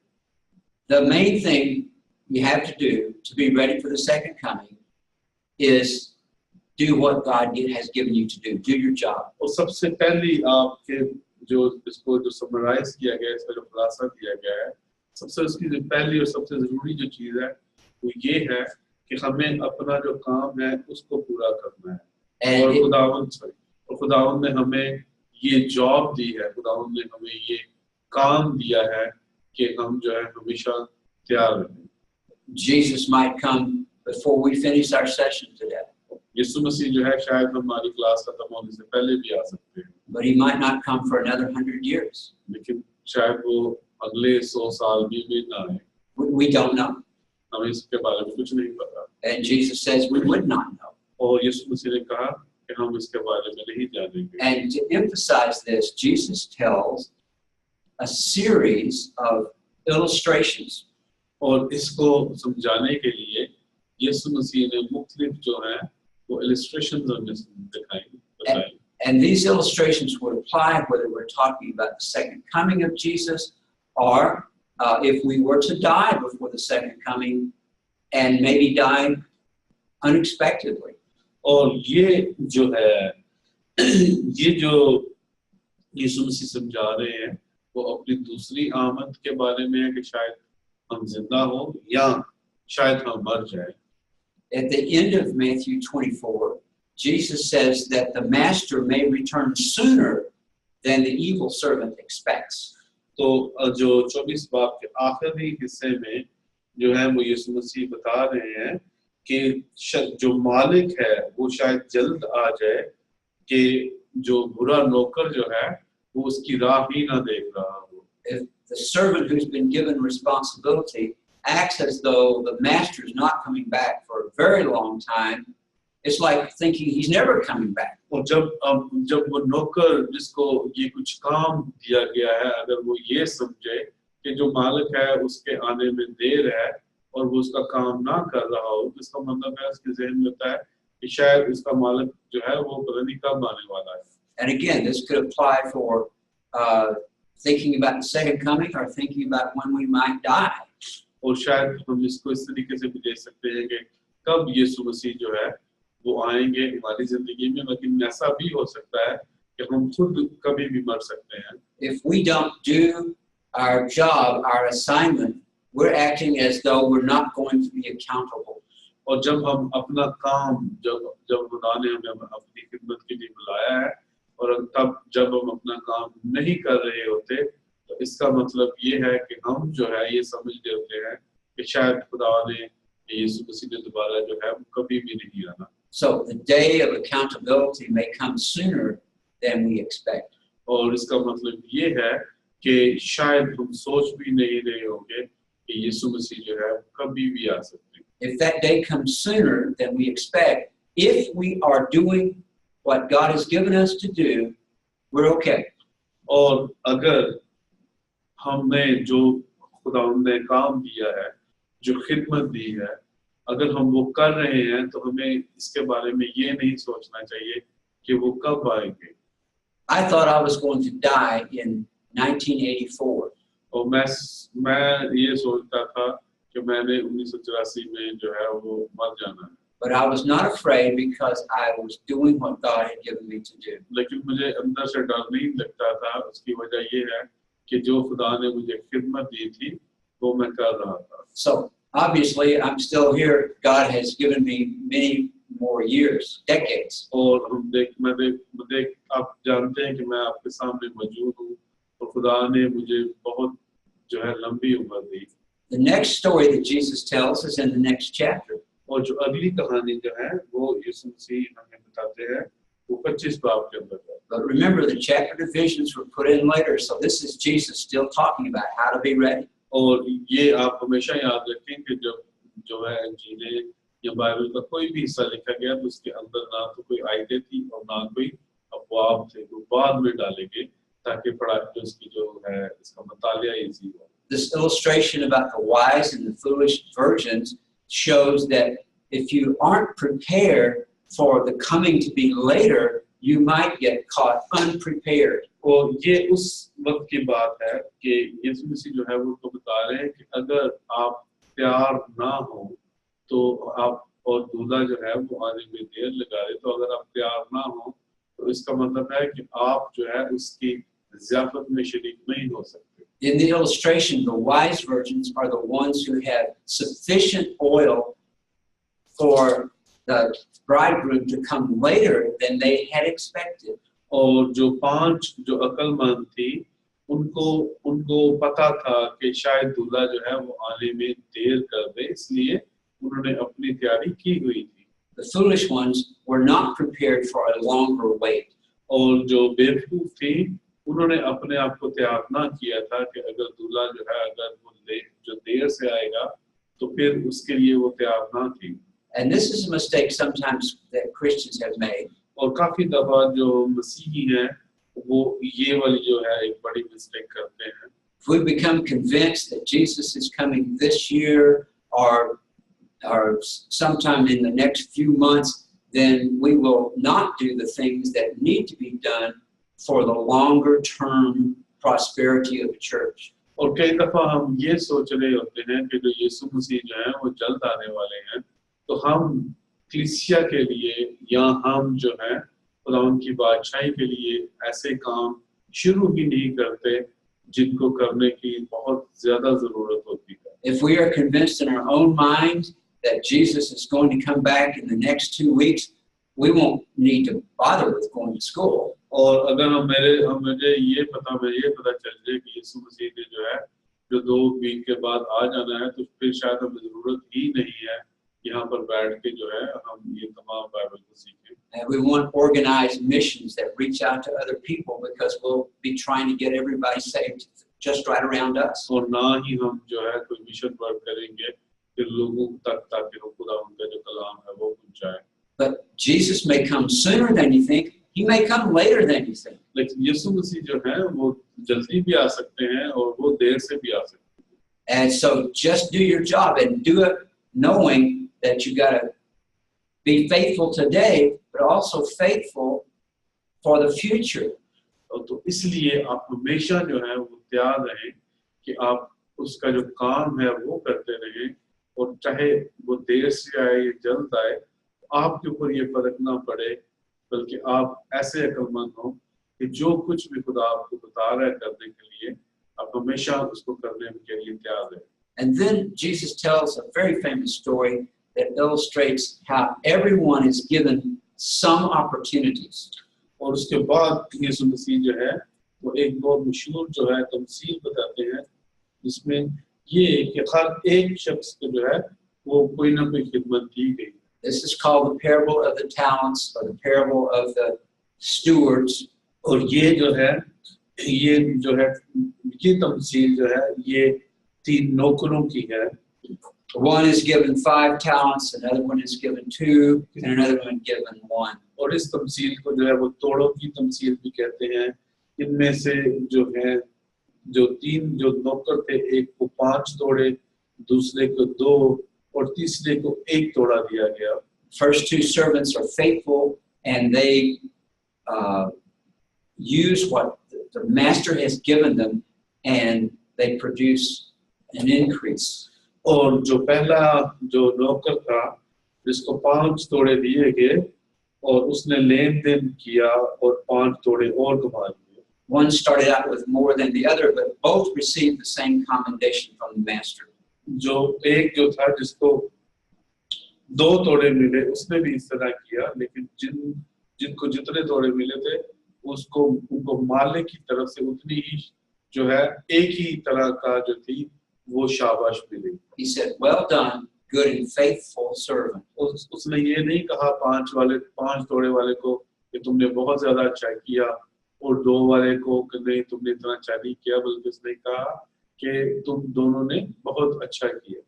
The main thing you have to do to be ready for the second coming is do what God has given you to do. Do your job. और सबसे पहली आपके जो इसको जो समराइज किया गया, इसका जो खुलासा दिया गया है, सबसे उसकी जो पहली और सबसे जरूरी जो चीज है वो ये है कि हमें अपना जो काम है उसको पूरा करना है. और खुदावंद ने हमें ये जॉब दी है, खुदावंद ने हमें ये काम दिया है कि हम जो है हमेशा तैयार रहें. Jesus might come before we finish our session today. यीशु मसीह जो है शायद हमारी क्लास खत्म होने से पहले भी आ सकते हैं. But he might not come for another 100 years. लेकिन शायद वो अगले 100 साल भी ना आए. We don't know. हमें इसके बारे में कुछ नहीं पता. And Jesus says we would not know. और यीशु मसीह ने कहा कि हम इसके बारे में नहीं जानेंगे. And to emphasize this, Jesus tells a series of illustrations. और इसको समझाने के लिए यीशु मसीह ने मुख्तलिफ जो है वो illustrations हमें दिखाई. And these illustrations would apply whether we're talking about the second coming of Jesus or if we were to die before the second coming and maybe die unexpectedly. और ये जो है ये जो यीशु मसीह समझा रहे हैं वो अपनी दूसरी आमद के बारे में है कि शायद हम जिंदा हो या शायद हम मर जाए. At the end of Matthew 24, Jesus says that the master may return sooner than the evil servant expects. तो जो 24 बाब के आखिरी हिस्से में जो है वो यीशु मसीह बता रहे हैं कि जो मालिक है वो शायद जल्द आ जाए कि जो बुरा नौकर जो है वो उसकी राह ही ना देख रहा हो. If the servant who's been given responsibility acts as though the master is not coming back for a very long time, it's like thinking he's never coming back. और जब वो नौकर जिसको ये कुछ काम दिया गया है, अगर वो ये समझे कि जो मालिक है उसके आने में देर है और वो उसका काम ना कर रहा हो, तो इसका मतलब है उसके ज़हन में होता है कि शायद इसका मालिक जो है वो पता नहीं कब आने वाला है. And again, this could apply for thinking about the second coming or thinking about when we might die. और शायद हम इसको इस तरीके से भी देख सकते हैं कि कब यीशु मसीह जो है वो आएंगे हमारी जिंदगी में, लेकिन ऐसा भी हो सकता है कि हम खुद कभी भी मर सकते हैं. If we don't do our job, our assignment, we're acting as though we're not going to be accountable. और जब हम अपना काम जब खुदा ने हमें अपनी खिदमत के लिए बुलाया है और तब जब हम अपना काम नहीं कर रहे होते, तो इसका मतलब ये है कि हम जो है ये समझ रहे होते हैं कि शायद खुदा ने यीशु मसीह ने दोबारा जो है वो कभी भी नहीं आना. So the day of accountability may come sooner than we expect. और इसका मतलब ये है कि शायद हम सोच भी नहीं रहे होंगे कि यीशु मसीह जो है कभी भी आ सकते हैं. If that day comes sooner than we expect, if we are doing what God has given us to do, we're okay. और अगर हमने जो खुदा ने काम दिया है, जो खिदमत दी है, अगर हम वो कर रहे हैं तो हमें इसके बारे में ये नहीं सोचना चाहिए कि वो कब आएंगे. I thought I was going to die in 1984. और मैं ये सोचता था कि मैंने 1984 में जो है वो मर जाना है. But I was not afraid because I was doing what God had given me to do. लेकिन मुझे अंदर से डर नहीं लगता था. उसकी वजह ये है कि जो खुदा ने मुझे खिदमत दी थी वो मैं कर रहा था. So obviously I'm still here. God has given me many more years, decades. और मैं आप जानते हैं कि मैं आपके सामने मौजूद हूँ और खुदा ने मुझे बहुत जो है लंबी उम्र दी. The next story that Jesus tells is in the next chapter. और जो अगली कहानी जो है वो यीशु मसीह हमें बताते हैं वो 25 बाब के अंदर है. But remember, the chapter divisions were put in later, so this is Jesus still talking about how to be ready. और ये आप हमेशा याद रखें कि जब जो है इंजीलें या बाइबल का कोई भी हिस्सा लिखा गया तो उसके अंदर ना तो कोई आयतें थी और ना कोई अपवाब थे, वो बाद में डाले गए ताकि पढ़ाई उसकी जो है इसका मुतालिया इजी हो. This illustration about the wise and the foolish virgins shows that if you aren't prepared for the coming to be later, you might get caught unprepared. और ये उस वक्त की बात है कि यीशु मसीह जो है वो तो बता रहे हैं कि अगर आप तैयार ना हो तो आप और दूल्हा जो है वो आने में देर लगा रहे, तो अगर आप तैयार ना हो तो इसका मतलब है कि आप जो है उसकी ज़ियाफत में शरीक नहीं हो सकते. In the illustration, the wise virgins are the ones who had sufficient oil for the bridegroom to come later than they had expected. और जो 5 जो अक्लमंद थी उनको पता था कि शायद दूल्हा जो है वो आने में देर कर दे, इसलिए उन्होंने अपनी तैयारी की हुई थी. The foolish ones were not prepared for a longer wait. और जो बेवकूफ थी उन्होंने अपने आप को तैयार ना किया था कि अगर दूल्हा जो है अगर वो जो देर से आएगा तो फिर उसके लिए वो तैयार ना थी. And this is a mistake sometimes that Christians have made. और काफी दफा जो मसीही हैं वो ये वाली जो है एक बड़ी मिस्टेक करते हैं. If we become convinced that Jesus is coming this year or sometime in the next few months, then we will not do the things that need to be done for the longer term prosperity of the church. और कई दफा हम ये सोच रहे होते हैं कि जो यीशु मसीह जो है वो जल्द आने वाले हैं, तो हम कलीसिया के लिए या हम जो है खुदावंद की बादशाही के लिए ऐसे काम शुरू ही नहीं करते जिनको करने की बहुत ज्यादा जरूरत होती है. If we are convinced in our own minds that Jesus is going to come back in the next 2 weeks, we won't need to bother with going to school. और अगर मुझे ये पता चल जाए कि यीशु मसीह ने जो है जो 2 वीक के बाद आ जाना है, तो फिर शायद हमें जरूरत ही नहीं है यहाँ पर बैठ के जो है हम ये तमाम बाइबल को सीखें. And we want organized missions that reach out to other people because we'll be trying to get everybody saved just right around us. और ना ही हम जो है कोई मिशन वर्क करेंगे कि लोगों तक ताकि खुदा उनका जो कलाम है वो पहुंचाए. But Jesus may come sooner than you think. He may come later than you think. लेकिन यीशु मसीह जो है वो जल्दी भी आ सकते हैं और वो देर से भी आ सकते हैं. And so just do your job and do it knowing that you got to be faithful today, but also faithful for the future. और तो इसलिए आप हमेशा जो है वो तैयार रहें कि आप उसका जो काम है वो करते रहें, और चाहे वो देर से आए या जल्द आए, आपके ऊपर ये फर्क ना पड़े, बल्कि आप ऐसे अक्लमंद हो कि जो कुछ भी खुदा आपको बता रहा है करने के लिए, आप हमेशा उसको करने के लिए तैयार रहें. And then Jesus tells a very famous story that illustrates how everyone is given some opportunities. और उसके बाद यीशु मसीह जो है वो एक बहुत मशहूर जो है तमसील बताते हैं, जिसमें ये कि हर एक शख्स को जो है वो कोई ना कोई खिदमत दी गई. This is called the parable of the talents, or the parable of the stewards. और ये जो है ये तमसील जो है ये 3 नौकरों की है. One is given 5 talents, another one is given 2, and another one given 1. और इस तमसील को जो है वो तोड़ों की तमसील भी कहते हैं. इनमें से जो है जो 3 जो नौकर थे, एक को 5 तोड़े, दूसरे को 2 और तीसरे को 1 तोड़ा दिया गया. First 2 servants are faithful, and they use what the master has given them, and they produce an increase. और जो पहला जो नौकर था जिसको 5 तोड़े दिए गए, और उसने लेन देन किया और 5 तोड़े और कमा लिए. One started out with more than the other, but both received the same commendation from the master. जो एक जो था जिसको 2 तोड़े मिले, उसने भी इस तरह किया, लेकिन जिनको जितने तोड़े मिले थे उनको मालिक की तरफ से उतनी ही जो है एक ही तरह का जो थी वो शाबाश मिली. He said, "Well done, good and faithful servant." उसने ये नहीं कहा 5 तोड़े वाले को कि तुमने बहुत ज्यादा अच्छा किया, और 2 वाले को कि नहीं तुमने इतना अच्छा नहीं किया, बल्कि उसने कहा कि तुम दोनों ने बहुत अच्छा किया.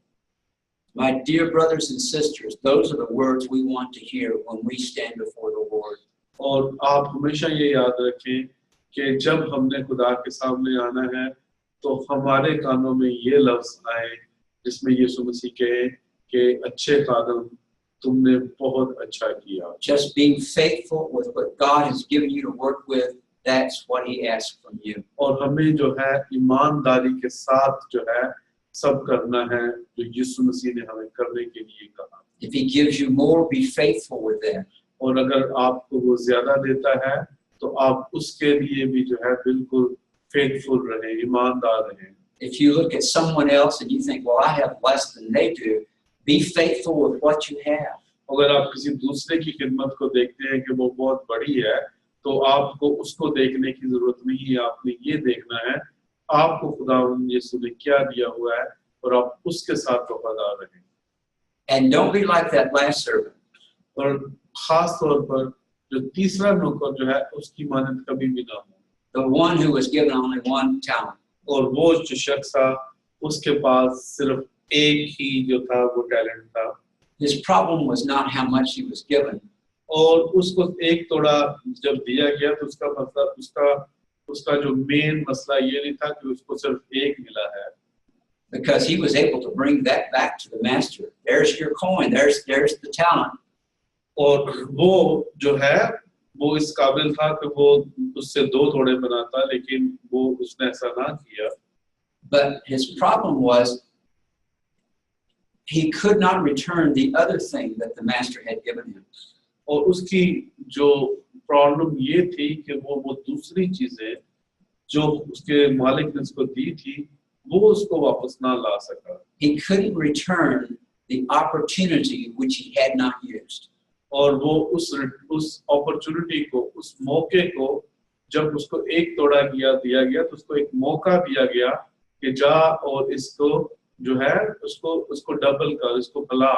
My dear brothers and sisters, those are the words we want to hear when we stand before the Lord. और आप हमेशा ये याद रखें कि जब हमने खुदा के सामने आना है तो हमारे कानों में ये लफ्ज आए जिसमें यीशु मसीह कहे कि अच्छे खादम, तुमने बहुत अच्छा किया. Just being faithful with what God has given you to work with, that's what He asks from you. और हमें जो है ईमानदारी के साथ जो है सब करना है जो यीशु मसीह ने हमें करने के लिए कहा. If He gives you more, be faithful with that. और अगर आपको वो ज्यादा देता है तो आप उसके लिए भी जो है बिल्कुल फेथफुल रहें, ईमानदार रहें. If you look at someone else and you think, well, I have less than they do, be faithful with what you have. अगर आप किसी दूसरे की खिदमत को देखते हैं कि वो बहुत बड़ी है, तो आपको उसको देखने की जरूरत नहीं है. आपने ये देखना है आपको खुदावंद यीशु ने क्या दिया हुआ है और आप उसके साथ वफादार रहें. And don't be like that last servant. और खास तौर पर जो तीसरा नौकर जो है उसकी मानद कभी भी ना हो. The one who was given only 1 talent. और वो जो शख्स था उसके पास सिर्फ एक ही जो था वो टैलेंट था. His problem was not how much he was given. और उसको 1 तोड़ा जब दिया गया तो उसका मतलब उसका जो मेन मसला ये नहीं था कि उसको सिर्फ 1 मिला है. Because he was able to bring that back to the master. There's your coin. There's the talent. और वो जो है वो इस काबिल था कि वो उससे 2 तोड़े बनाता, लेकिन वो उसने ऐसा ना किया. But his problem was he could not return the other thing that the master had given him. और उसकी जो प्रॉब्लम ये थी कि वो दूसरी चीजें जो उसके मालिक ने उसको दी थी वो उसको वापस ना ला सका. He couldn't return the opportunity which he had not used. और वो उस अपॉर्चुनिटी को, उस मौके को, जब उसको 1 तोड़ा दिया गया तो उसको एक मौका दिया गया कि जा और इसको जो है उसको डबल कर, इसको फैला.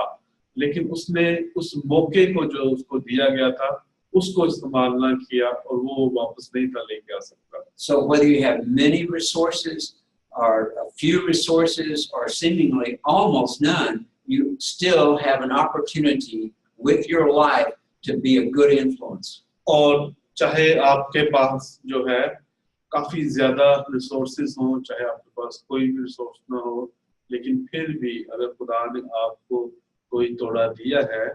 लेकिन उसने उस मौके को जो उसको दिया गया था उसको इस्तेमाल ना किया और वो वापस नहीं था लेके आ सकता. So whether you have many resources or a few resources or seemingly almost none, you still have an opportunity with your life to be a good influence. और चाहे आपके पास जो है काफी ज्यादा रिसोर्सेज हों, चाहे आपके पास कोई भी रिसोर्स ना हो, लेकिन फिर भी अगर खुदा ने आपको कोई तोड़ा दिया है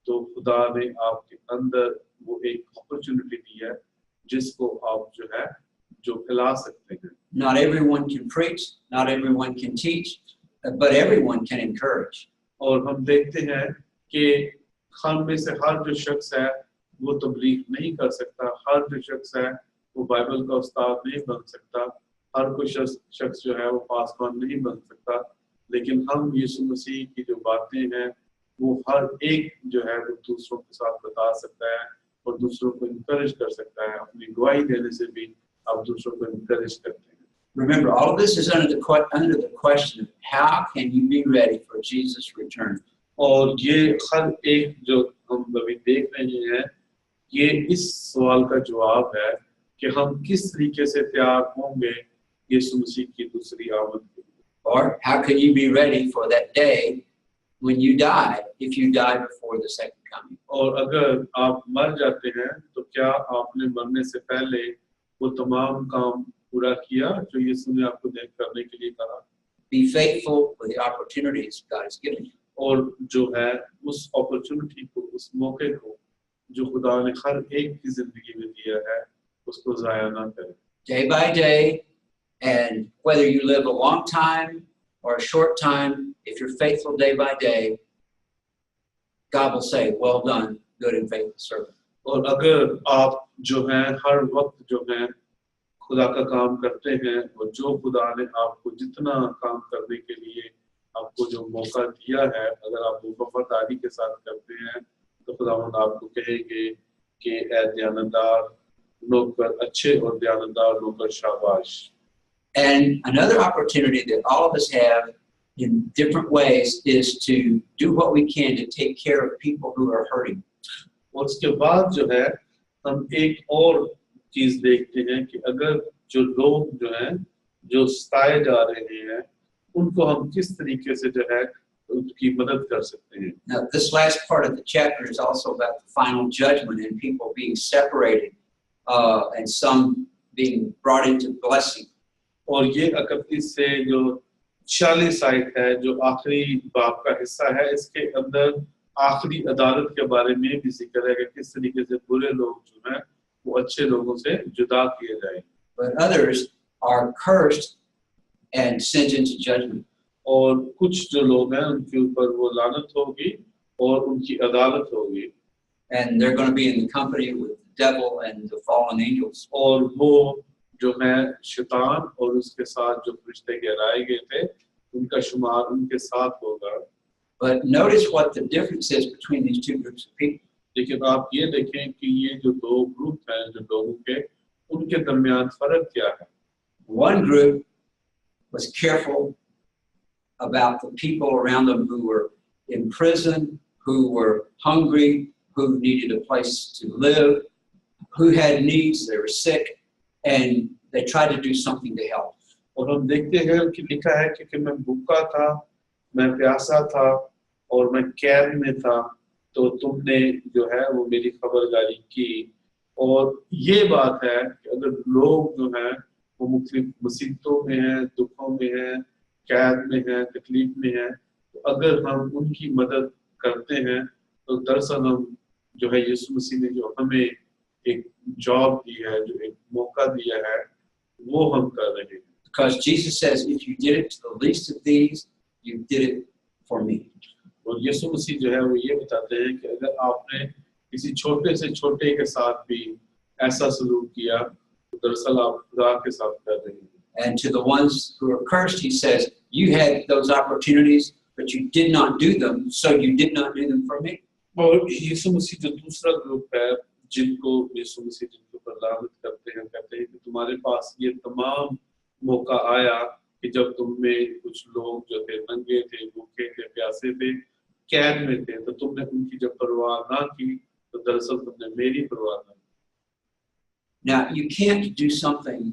तो खुदा ने आपके अंदर वो एक अपॉर्चुनिटी दी है जिसको आप जो है जो फैला सकते हैं. Not everyone can preach, not everyone can teach, but everyone can encourage. और हम देखते हैं कि हम में से हर जो शख्स है वो तबलीग नहीं कर सकता, हर जो शख्स है वो बाइबल का उस्ताद नहीं बन सकता, हर कोई शख्स जो है वो पासवान नहीं बन सकता, लेकिन हम यीशु मसीह की जो बातें हैं वो हर एक जो है वो दूसरों के साथ बता सकता है और दूसरों को इनकरेज कर सकता है. अपनी गवाही देने से भी आप दूसरों को इनकरेज करते हैं. Remember, all of this is under the question of how can you be ready for Jesus' return? और ये हर एक जो हम अभी देख रहे हैं ये इस सवाल का जवाब है कि हम किस तरीके से तैयार होंगे यीशु मसीह की दूसरी आमद के लिए. Or how can you be ready for that day when you die, if you die before the second coming? और अगर आप मर जाते हैं तो क्या आपने मरने से पहले वो तमाम काम पूरा किया जो यीशु ने आपको करने के लिए कहा. Be faithful with the opportunities God has given you. और जो है उस अपॉर्चुनिटी को, उस मौके को जो खुदा ने हर एक की जिंदगी में दिया है उसको जाया ना करें. Day by day, and whether you live a long time or a short time, if you're faithful day by day, God will say, "Well done, good and faithful servant." और अगर आप जो हैं हर वक्त जो हैं खुदा का काम करते हैं और जो खुदा ने आपको जितना काम करने के लिए आपको जो मौका दिया है अगर आप वो वफादारी के साथ करते हैं तो खुदावंद आपको कहेंगे कि ऐ दयानतदार नौकर, अच्छे और दयानतदार नौकर, शाबाश. And another opportunity that all of us have in different ways is to do what we can to take care of people who are hurting. और उसके बाद जो है हम एक और चीज देखते हैं कि अगर जो लोग जो हैं जो सताए जा रहे हैं उनको हम किस तरीके से जो है उनकी मदद कर सकते हैं. Now, this last part of the chapter is also about the final judgment and people being separated and some being brought into blessing. और ये 31 से जो 40 आयत है जो आखिरी बाब का हिस्सा है इसके अंदर आखिरी अदालत के बारे में भी जिक्र है कि किस तरीके से बुरे लोग जो हैं वो अच्छे लोगों से जुदा किए जाएं. But others are cursed and sent into judgment. और कुछ जो लोग हैं उनके ऊपर वो लानत होगी और उनकी अदालत होगी. And they're going to be in the company with the devil and the fallen angels. और वो जो है शैतान और उसके साथ जो फरिश्ते गिराए गए थे उनका शुमार उनके साथ होगा. But notice what the difference is between these two groups of people. लेकिन आप ये देखें कि ये जो दो ग्रुप हैं जो लोगों के उनके दरमियान फर्क क्या है. One group was careful about the people around them who were in prison, who were hungry, who needed a place to live, who had needs, they were sick, and they tried to do something to help. और हम देखते हैं कि लिखा है कि मैं भूखा था, मैं प्यासा था और मैं कैद में था तो तुमने जो है वो मेरी खबरदारी की. और ये बात है कि अगर लोग जो हैं वो मुख्तलिफ मुसीबतों में हैं, दुखों में हैं, कैद में हैं, तकलीफ में हैं, तो अगर हम उनकी मदद करते हैं तो दरअसल हम जो है यीशु मसीह ने जो हमें एक जॉब दी है, जो एक मौका दिया है, वो हम कर रहे हैं. Because Jesus says, if you did it to the least of these, you did it for me. और यीशु मसीह जो है वो ये बताते हैं कि अगर आपने किसी छोटे से छोटे के साथ भी ऐसा सलूक किया तो दरअसल आप खुदा के साथ कर रहे हैं. And to the ones who are cursed, he says, you had those opportunities, but you did not do them, so you did not do them for me. और यीशु मसीह जो दूसरा ग्रुप है जिनको यीशु मसीह जिनके ऊपर लानत करते हैं, कहते हैं कि तुम्हारे पास ये तमाम मौका आया कि जब तुम में कुछ लोग जो थे नंगे थे, भूखे थे, प्यासे थे, कैद में थे, तो तुमने उनकी जब परवाह ना की तो दरअसल तुमने मेरी परवाह ना की. Now, you can't do something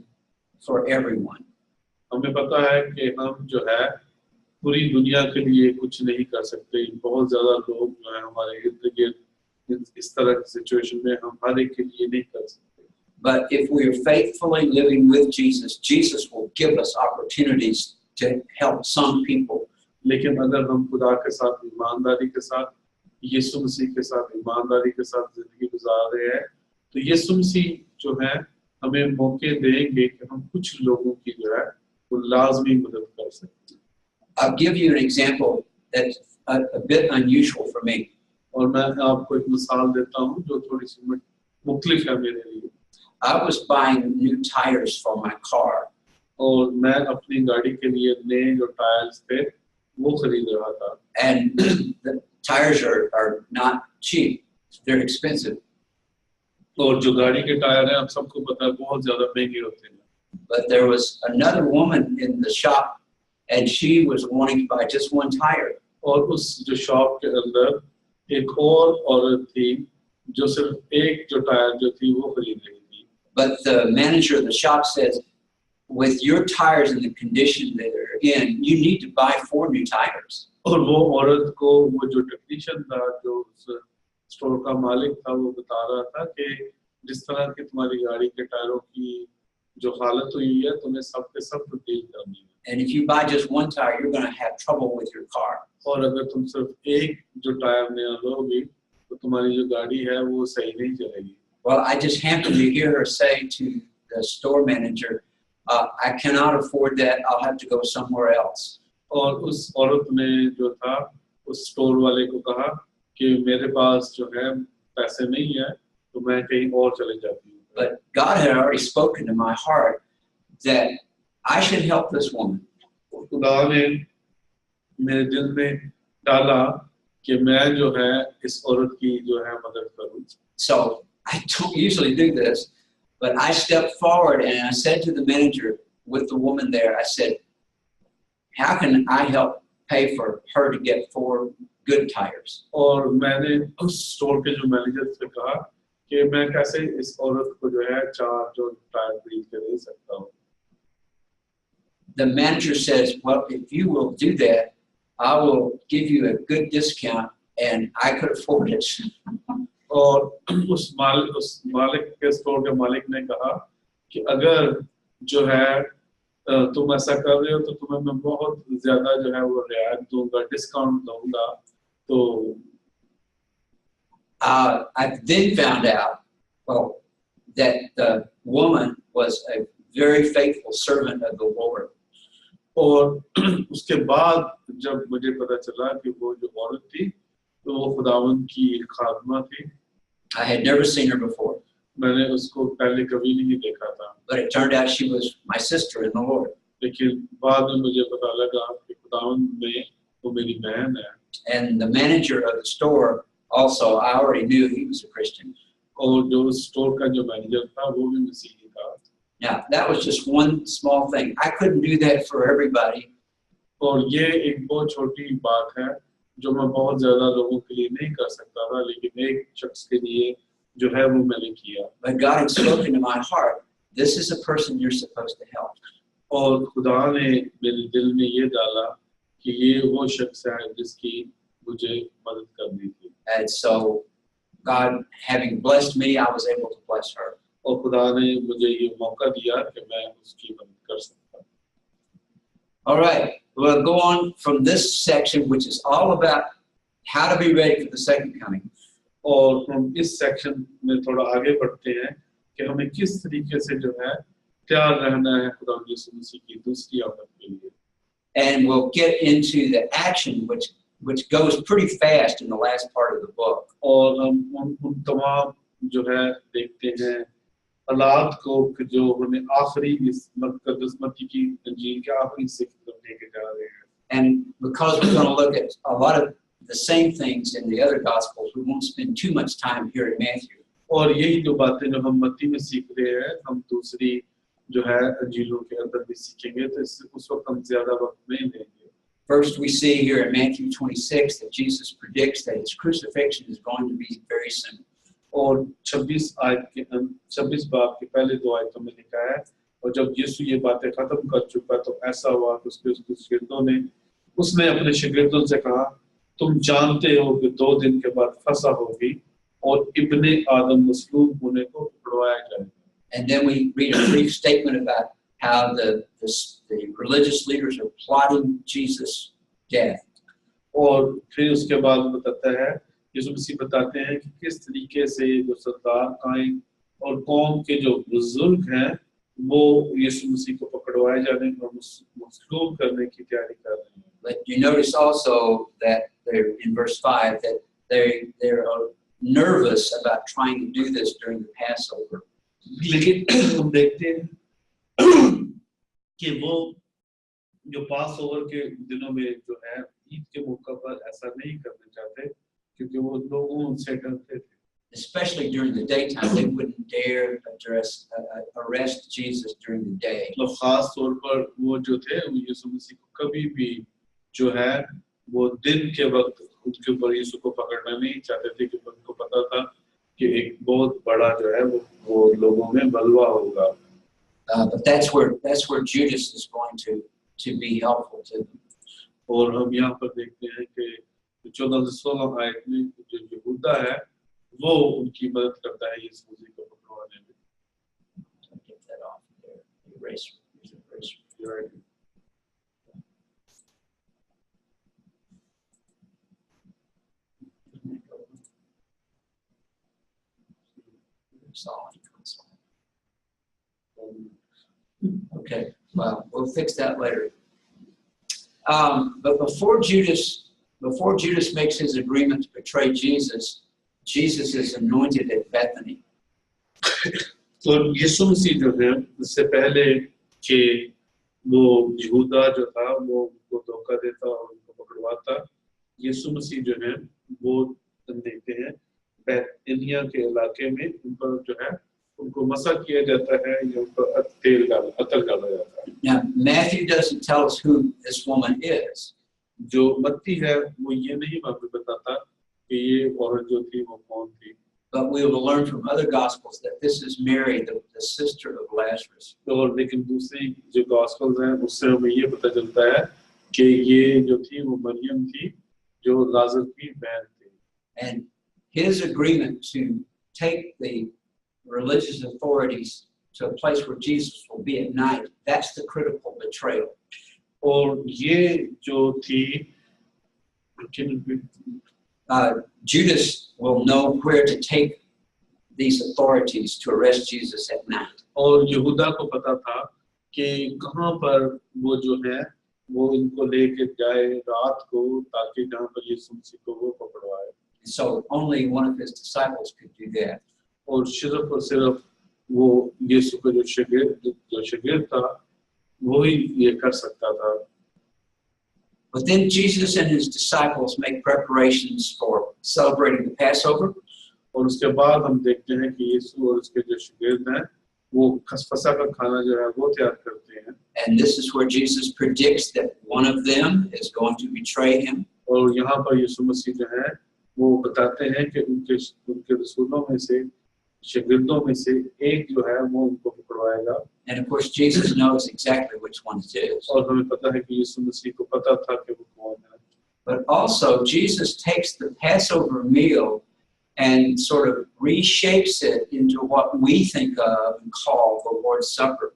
for everyone. हमें पता है कि हम जो है पूरी दुनिया के लिए कुछ नहीं कर सकते. बहुत ज्यादा लोग जो है हमारे इर्द गिर्द इस तरह की सिचुएशन में हम हर एक के लिए नहीं कर सकते। But if we are faithfully living with Jesus, Jesus will give us opportunities to help some people. लेकिन अगर हम खुदा के साथ ईमानदारी के साथ यीशु मसीह के साथ ईमानदारी के साथ जिंदगी गुजार रहे हैं तो यीशु मसीह जो है हमें मौके देंगे कि हम कुछ लोगों की जो है वो लाजमी मदद कर सकते हैं। I'll give you an example that's a bit unusual for me. और मैं आपको एक मिसाल देता हूँ जो थोड़ी सी मुख्तलिफ है मेरे लिए। I was buying new tires for my car. और मैं अपनी गाड़ी के लिए नए जो टायर्स थे वो खरीद रहा था। And the tires are not cheap. They're expensive. और जो गाड़ी के टायर हैं आप सबको पता है बहुत ज्यादा महंगे होते हैं। But there was another woman in the shop and she was wanting to buy just one tire. और उस जो शॉप के अंदर एक और औरत थी जो सिर्फ एक जो टायर जो थी वो खरीद रही थी। But the manager of the shop says, with your tires in the condition that they're in, you need to buy 4 new tires. और वो औरत को वो जो टेक्नीशियन था जो उस स्टोर का मालिक था वो बता रहा था कि जिस तरह की तुम्हारी गाड़ी के टायरों की जो हालत हुई है तुम्हें सब के सब तब्दील करनी है। And if you buy just one tire, you're going to have trouble with your car. और अगर तुम सिर्फ एक जो टायर नया लोगी तो तुम्हारी जो गाड़ी है वो सही नहीं चलेगी। Well, I just happened to hear her say to the store manager, I cannot afford that. I'll have to go somewhere else. और उस औरत ने जो था उस स्टोर वाले को कहा कि मेरे पास जो है पैसे नहीं है तो मैं कहीं और चले जाती हूँ। But God had already spoken to my heart that I should help this woman. खुदा ने मेरे दिल में डाला कि मैं जो है इस औरत की जो है मदद करूँ। So I don't usually do this, but I stepped forward and I said to the manager with the woman there, I said, how can I help pay for her to get 4 good tires? और मैंने उस store के जो manager से कहा कि मैं कैसे इस औरत को जो है 4 जो टायर खरीद के दे सकता हूँ। The manager says, well, if you will do that, I will give you a good discount and I could afford it. और उस मालिक के स्टोर के मालिक ने कहा कि अगर जो है तुम ऐसा कर रहे हो तो तुम्हें मैं बहुत ज्यादा जो है वो रियायत दूंगा, डिस्काउंट दूंगा। तो I then found out, well, that the woman was a very faithful servant of the Lord. और उसके बाद जब मुझे पता चला कि वो जो औरत थी तो वो खुदावंद की एक खादमा थी। I had never seen her before. मैंने उसको पहले कभी नहीं देखा था। But it turned out she was my sister in the Lord. लेकिन बाद में मुझे पता लगा कि खुदावंद में वो मेरी बहन है। And the manager of the store also, I already knew he was a Christian. और जो स्टोर का जो मैनेजर था वो भी मसीही था। Now, that was just one small thing. I couldn't do that for everybody. और ये एक बहुत छोटी बात है जो मैं बहुत ज्यादा लोगों के लिए नहीं कर सकता था, लेकिन एक शख्स के लिए जो है वो मैंने किया। But God had spoken to my heart, this is a person you're supposed to help. और खुदा ने मेरे दिल में ये डाला कि ये वो शख्स है जिसकी मुझे मदद करनी थी। And so, God having blessed me, I was able to bless her. और खुदा ने मुझे ये मौका दिया कि मैं उसकी मदद कर सकता। All right, we'll go on from this section, which is all about how to be ready for the second coming. और हम इस सेक्शन में थोड़ा आगे बढ़ते हैं कि हमें किस तरीके से जो है तैयार रहना है खुदा यीशु मसीह की दूसरी आमद के लिए। And we'll get into the action, which goes pretty fast in the last part of the book. और हम उन तमाम जो है देखते हैं हालात को कि जो हमें आखिरी इस मुकद्दस मत्ती की इंजील के आखिरी हिस्से की तरफ लेके जा रहे हैं। And because we're going to look at a lot of the same things in the other Gospels, we won't spend too much time here in Matthew. और यही जो बातें जो हम मत्ती में सीख रहे हैं हम दूसरी जो है इंजीलों के अंदर भी सीखेंगे, तो उस वक्त हम ज्यादा वक्त नहीं लेंगे। First, we see here in Matthew 26 that Jesus predicts that his crucifixion is going to be very soon. और 26 बाब के पहले 2 आयतों में लिखा है, और जब यीशु ये बातें खत्म कर चुका तो ऐसा हुआ कि उसके शिगिर्दों ने उसने अपने शिगिर्दों से कहा, तुम जानते हो कि 2 दिन के बाद फसह होगी और इब्ने आदम मसलूब होने को पकड़वाया जाएगा. And then we read a brief statement about how the religious leaders are plotting Jesus' death. और फिर उसके बाद बताता है, यीशु मसीह बताते हैं कि किस तरीके से जो सरदार कायम और कौम के जो बुजुर्ग हैं वो यीशु मसीह को पकड़वाए जाने और मसलूब करने की तैयारी कर रहे हैं. But you notice also that they're in verse 5 that they are nervous about trying to do this during the Passover. लेकिन हम देखते हैं कि वो जो पास ओवर के दिनों में जो है ईद के मौके पर ऐसा नहीं करना चाहते क्योंकि वो लोगों उनसे डरते थे. Especially during the daytime, they wouldn't dare arrest Jesus during the day. तो खास तौर पर वो जो थे वो यीशु मसीह को कभी भी जो है वो दिन के वक्त उनके ऊपर यीशु को पकड़ना नहीं चाहते थे क्योंकि उनको पता था कि एक बहुत बड़ा जो है वो लोगों में बलवा होगा. But that's where Judas is going to be helpful to them. और हम यहाँ पर देखते हैं कि 14 से 16 आयत में जो यहूदा है वो उनकी मदद करता है यीशु मसीह को पकड़वाने में. Get that off there. Eraser. Right. Okay, well, we'll fix that later. But before Judas makes his agreement to betray Jesus, Jesus is anointed at Bethany. तो यीशु मसीह जो है इससे पहले कि वो यहूदा जो था वो उनको धोखा देता और उनको पकड़वाता, यीशु मसीह जो है वो देखते हैं बैतनिया के इलाके में उन पर जो है उनको मसा किया जाता है या उन पर अतर डाला जाता है. Now Matthew doesn't tell us who this woman is. जो मत्ती है वो ये नहीं हमें बताता कि ये औरत जो थी वो कौन थी. But we will learn from other gospels that this is Mary, the sister of Lazarus. और लेकिन दूसरी जो गॉस्पेल्स हैं उससे हमें ये पता चलता है कि ये जो थी वो मरियम थी जो लाजर की बहन थी. And his agreement to take the religious authorities to a place where Jesus will be at night, that's the critical betrayal. और ये जो थी Judas will know where to take these authorities to arrest Jesus at night. और यहूदा को पता था कि कहाँ पर वो जो है वो इनको लेके जाए रात को ताकि जहाँ पर यीशु मसीह को वो पकड़वाए. So only one of his disciples could do that. और सिर्फ वो यीशु का जो शागिर्द था वो ही ये कर सकता था. But then Jesus and his disciples make preparations for celebrating the Passover. और उसके बाद हम देखते हैं कि यीशु और उसके जो शागिर्द हैं वो फसह का खाना जो है वो तैयार करते हैं. And this is where Jesus predicts that one of them is going to betray him. और यहाँ पर यीशु मसीह जो है वो बताते हैं कि उनके रसूलों में से शागिर्दों में से एक जो है वो उनको पकड़वाएगा. And of course Jesus knows exactly which one it is. और हमें पता है कि यीशु मसीह को पता था कि वो कौन है. But also Jesus takes the Passover meal and sort of reshapes it into what we think of and call the Lord's Supper.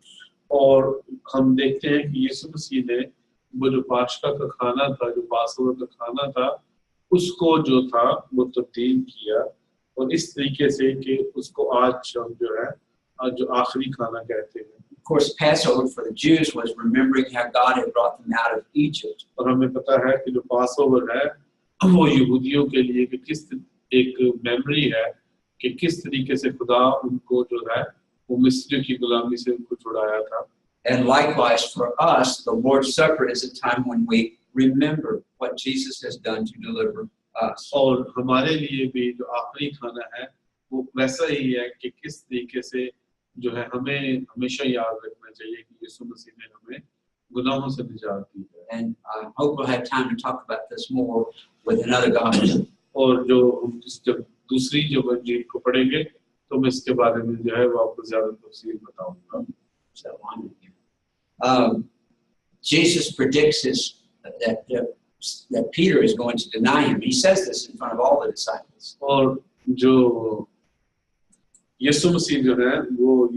और हम देखते हैं कि यीशु मसीह ने वो जो पास्का का खाना था, जो पासोवर का खाना था, उसको जो था वो तब्दील किया और इस तरीके से कि उसको आज हम जो है आज जो आखिरी खाना कहते हैं. Of course, Passover for the Jews was remembering how God had brought them out of Egypt. और हमें पता है कि जो पासोवर है वो यहूदियों के लिए कि किस एक मेमोरी है कि किस तरीके से खुदा उनको जो है वो मिस्र की गुलामी से उनको छुड़ाया था. And likewise for us, the Lord's Supper is a time when we remember what Jesus has done to deliver us. और हमारे लिए भी जो आखिरी खाना है वो वैसा ही है कि किस तरीके से जो है हमें हमेशा याद रखना चाहिए कि यीशु मसीह ने हमें गुनाहों से निजात दी है. And I hope we'll have time to talk about this more with another gospel. और जो हम जब दूसरी जो इंजील को पढ़ेंगे तो मैं इसके बारे में जो है वो आपको ज्यादा तफसील बताऊंगा. Jesus predicts that Peter is going to deny him. He says this in front of all the disciples. और जो यीशु मसीह जो है वो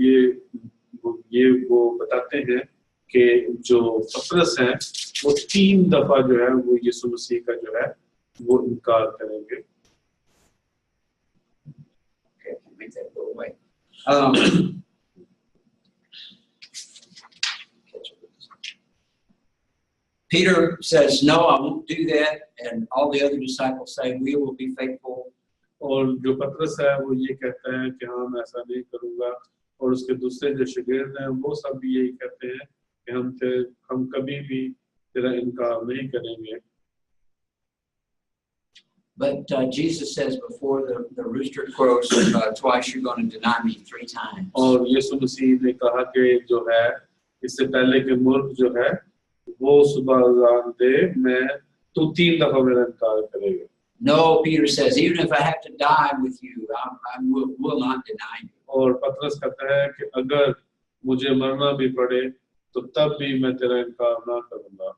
बताते हैं कि जो पतरस है वो 3 दफा जो है वो यीशु मसीह का जो है वो इनकार करेंगे. Okay, I can make that go away. Peter says, no, I won't do that. And all the other disciples say, we will be faithful. और जो पतरस है वो ये कहता है कि हाँ मैं ऐसा नहीं करूँगा. और उसके दूसरे जो शागिर्द हैं वो सब भी यही कहते हैं कि हम कभी भी तेरा इनकार नहीं करेंगे. But Jesus says before the rooster crows twice, you're going to deny me 3 times. और यीशु मसीह ने कहा कि जो है इससे पहले कि मुर्ग जो है वो सुबह अज़ान दे मैं तू 3 दफा मेरा इनकार करेगा. No, Peter says, even if I have to die with you, I will not deny you. और पतरस कहता है कि अगर मुझे मरना भी पड़े तो तब भी मैं तेरा इनकार ना करूँगा.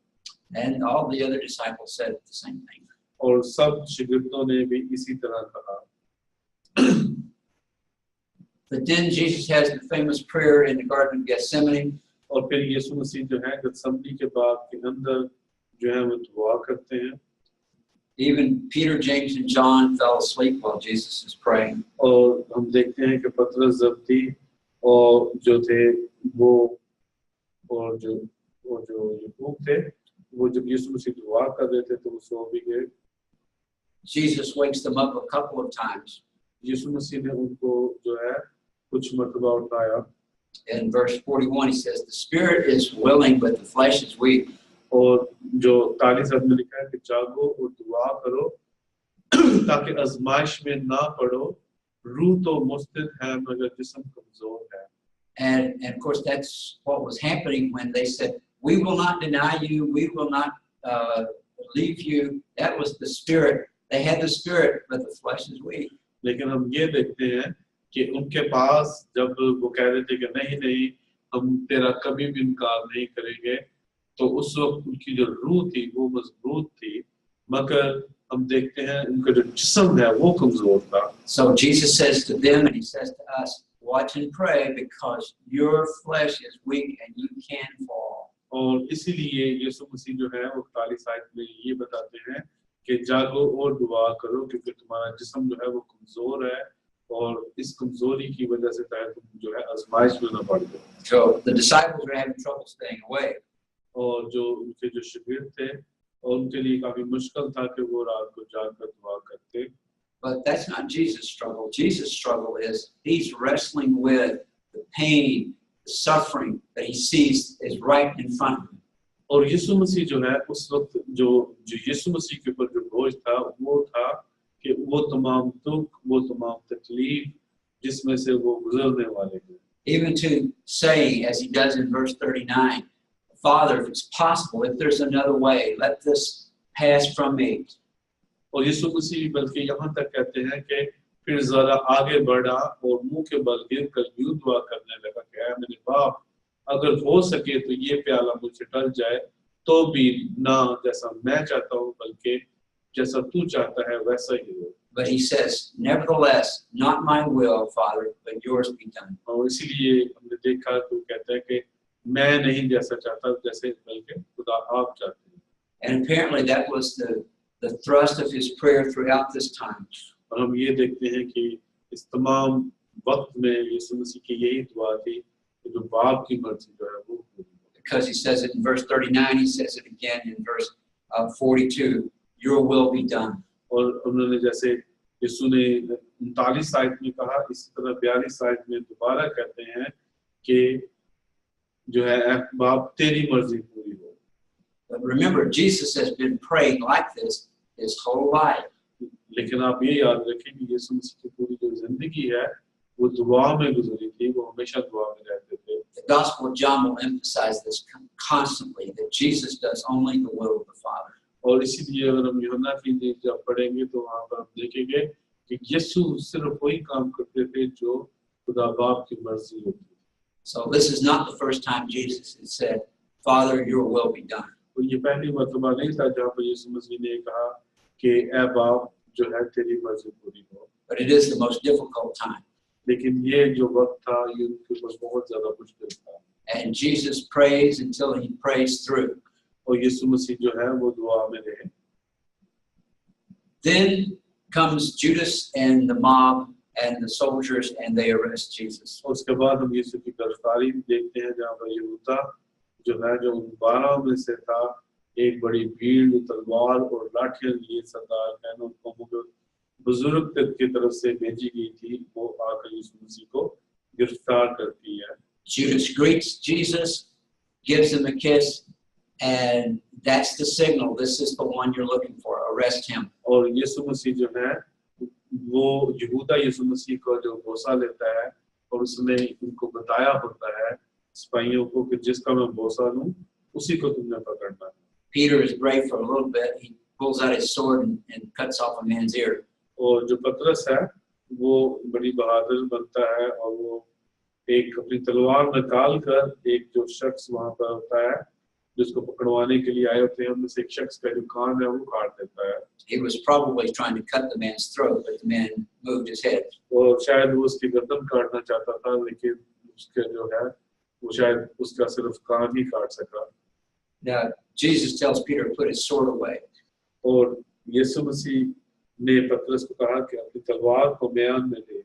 And all the other disciples said the same thing. और सब शागिर्दों ने भी इसी तरह कहा. But then Jesus has the famous prayer in the Garden of Gethsemane. और फिर यीशु मसीह जो है गत्समनी के बाग के अंदर जो है वो दुआ करते हैं. Even Peter, James, and John fell asleep while Jesus is praying. और हम देखते हैं कि पतरस जब्दी और जो थे वो और जो यूहूद थे वो जब यीशु मसीह दुआ कर रहे थे तो वो सो भी गए. Jesus wakes them up a couple of times. यीशु मसीह ने उनको जो है कुछ मर्तबा उठाया. In verse 41 he says, the spirit is willing but the flesh is weak. और जो 40 में लिखा है कि जागो और दुआ करो ताकि आजमाइश में ना पड़ो, रूह तो मुस्तिद है मगर जिस्म कमजोर है. And of course that's what was happening when they said, we will not deny you, we will not leave you. That was the spirit. They had the spirit but the flesh is weak. लेकिन हम ये देखते हैं कि उनके पास जब वो कह रहे थे कि नहीं हम तेरा कभी भी इनकार नहीं करेंगे, तो उस वक्त उनकी जो रूह थी वो मजबूत थी मगर हम देखते हैं उनका जो जिस्म है वो कमजोर था. So Jesus says to them and he says to us, watch and pray because your flesh is weak and you can fall. और इसीलिए यीशु मसीह जो है वो 41 आयत में ये बताते हैं कि जागो और दुआ करो क्योंकि तुम्हारा जिस्म जो है वो कमजोर है और इस कमजोरी की वजह से तुम जो है आजमाइश में न पड़ जाओ. So the disciples were having trouble staying awake. और जो उनके जो शागिर्द थे और उनके लिए काफी मुश्किल था कि वो रात को जागकर दुआ करते. But that's not Jesus' struggle. Jesus' struggle is he's wrestling with the pain, the suffering that he sees is right in front of him. और यीशु मसीह जो है उस वक्त जो यीशु मसीह के ऊपर जो बोझ था वो था कि वो तमाम दुख वो तमाम तकलीफ जिसमें से वो गुजरने वाले हैं. Even to say, as he does in verse 39, Father, if it's possible, if there's another way, let this pass from me. और यीशु मसीह बल्कि यहाँ तक कहते हैं कि फिर जरा आगे बढ़ा और मुंह के बल गिरकर यूं दुआ करने लगा कि ऐ मेरे बाप अगर हो सके तो ये प्याला मुझसे टल जाए तो भी ना जैसा मैं चाहता हूँ बल्कि जैसा तू चाहता है वैसा ही हो. But he says, nevertheless, not my will, Father, but yours be done. और इसीलिए हमने देखा तो कहता है कि मैं नहीं जैसा चाहता जैसे बल्कि खुदा आप चाहते हैं. And apparently that was the thrust of his prayer throughout this time. और हम ये देखते हैं कि इस तमाम वक्त में यीशु मसीह की यही दुआ थी कि जो बाप की मर्जी जो है वो पूरी हो. Because he says it in verse 39, he says it again in verse 42, your will be done. और उन्होंने जैसे यीशु ने 39 आयत में कहा इसी तरह 42 आयत में दोबारा कहते हैं कि जो है बाप तेरी मर्जी पूरी हो. But remember, Jesus has been praying like this his whole life. लेकिन आप ये याद रखें कि यीशु मसीह की पूरी जो जिंदगी है वो दुआ में गुजरी थी, वो हमेशा दुआ में रहते थे. The Gospel of John will emphasize this constantly, that Jesus does only the will of the Father. और इसीलिए अगर हम यूहन्ना की इंजील जब पढ़ेंगे तो वहाँ पर हम देखेंगे कि यीशु सिर्फ वही काम करते थे जो खुदा बाप की मर्जी होती. So this is not the first time Jesus has said, Father, your will be done. तो ये पहली मर्तबा नहीं था जहाँ पर यीशु मसीह ने कहा कि ऐ बाप जो है तेरी मर्जी पूरी हो। But it is the most difficult time. लेकिन ये जो वक्त था ये उनके ऊपर बहुत ज्यादा मुश्किल था। And Jesus prays until he prays through. और यीशु मसीह जो है वो दुआ में रहे। Then comes Judas and the mob and the soldiers, and they arrest Jesus. उसके बाद हम यीशु की गिरफ्तारी देखते हैं जहाँ पर यहूदा जो है जो उन 12 में से था, एक बड़ी भीड़ तलवार और लाठियां लिए सरदार कहने उनको बुजुर्ग की तरफ से भेजी गई थी, वो आकर यीशु मसीह को गिरफ्तार करती है। Judas greets Jesus, gives him a kiss, and that's the signal. This is the one you're looking for. Arrest him. और यीशु मसीह जो है वो यहूदा यीशु मसीह को जो बोसा लेता है और उसने उनको बताया होता है सिपाहियों को कि जिसका मैं बोसा लूं उसी को तुमने पकड़ना है। Peter is brave for a little bit. He pulls out his sword and cuts off a man's ear. और जो पतरस है वो बड़ी बहादुर बनता है और वो एक अपनी तलवार निकाल कर एक जो शख्स वहां पर होता है जिसको पकड़वाने के लिए आए होते हैं उनमें से एक शख्स का जो कान है वो काट देता है। He was probably trying to cut the man's throat, but the man moved his head. और शायद वो उसकी गर्दन काटना चाहता था लेकिन उसके जो है वो शायद उसका सिर्फ कान ही काट सका। Now Jesus tells Peter to put his sword away. और यीशु मसीह ने पतरस को कहा कि अपनी तलवार को म्यान में दे।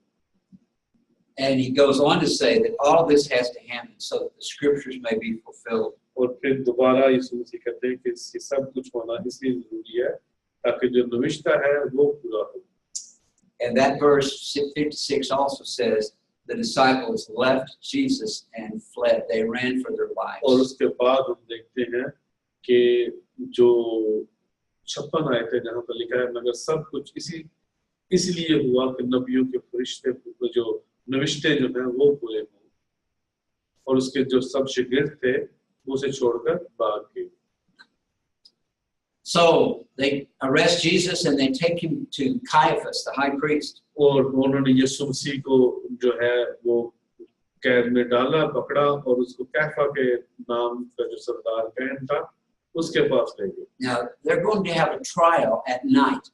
And he goes on to say that all this has to happen so that the scriptures may be fulfilled. और फिर दोबारा यीशु मसीह कहते हैं कि ये सब कुछ होना इसलिए जरूरी है ताकि जो नविश्ता है वो पूरा हो। And that verse 56 also says the disciples left Jesus and fled. They ran for their lives. और उसके बाद हम देखते हैं कि जो 56 आए थे जहाँ पर लिखा है मगर सब कुछ इसलिए हुआ कि नबियों के फरिश्ते जो नविश्ते जो हैं वो पूरे हों और उसके जो सब शागिर्द थे वो उसे छोड़कर भाग गए। So they arrest Jesus and they take him to Caiaphas, the high priest. और उन्होंने यीशु मसीह को जो है वो कैद में डाला, पकड़ा और उसको कैफा के नाम का जो सरदार कहन था उसके पास ले गए। Now they're going to have a trial at night.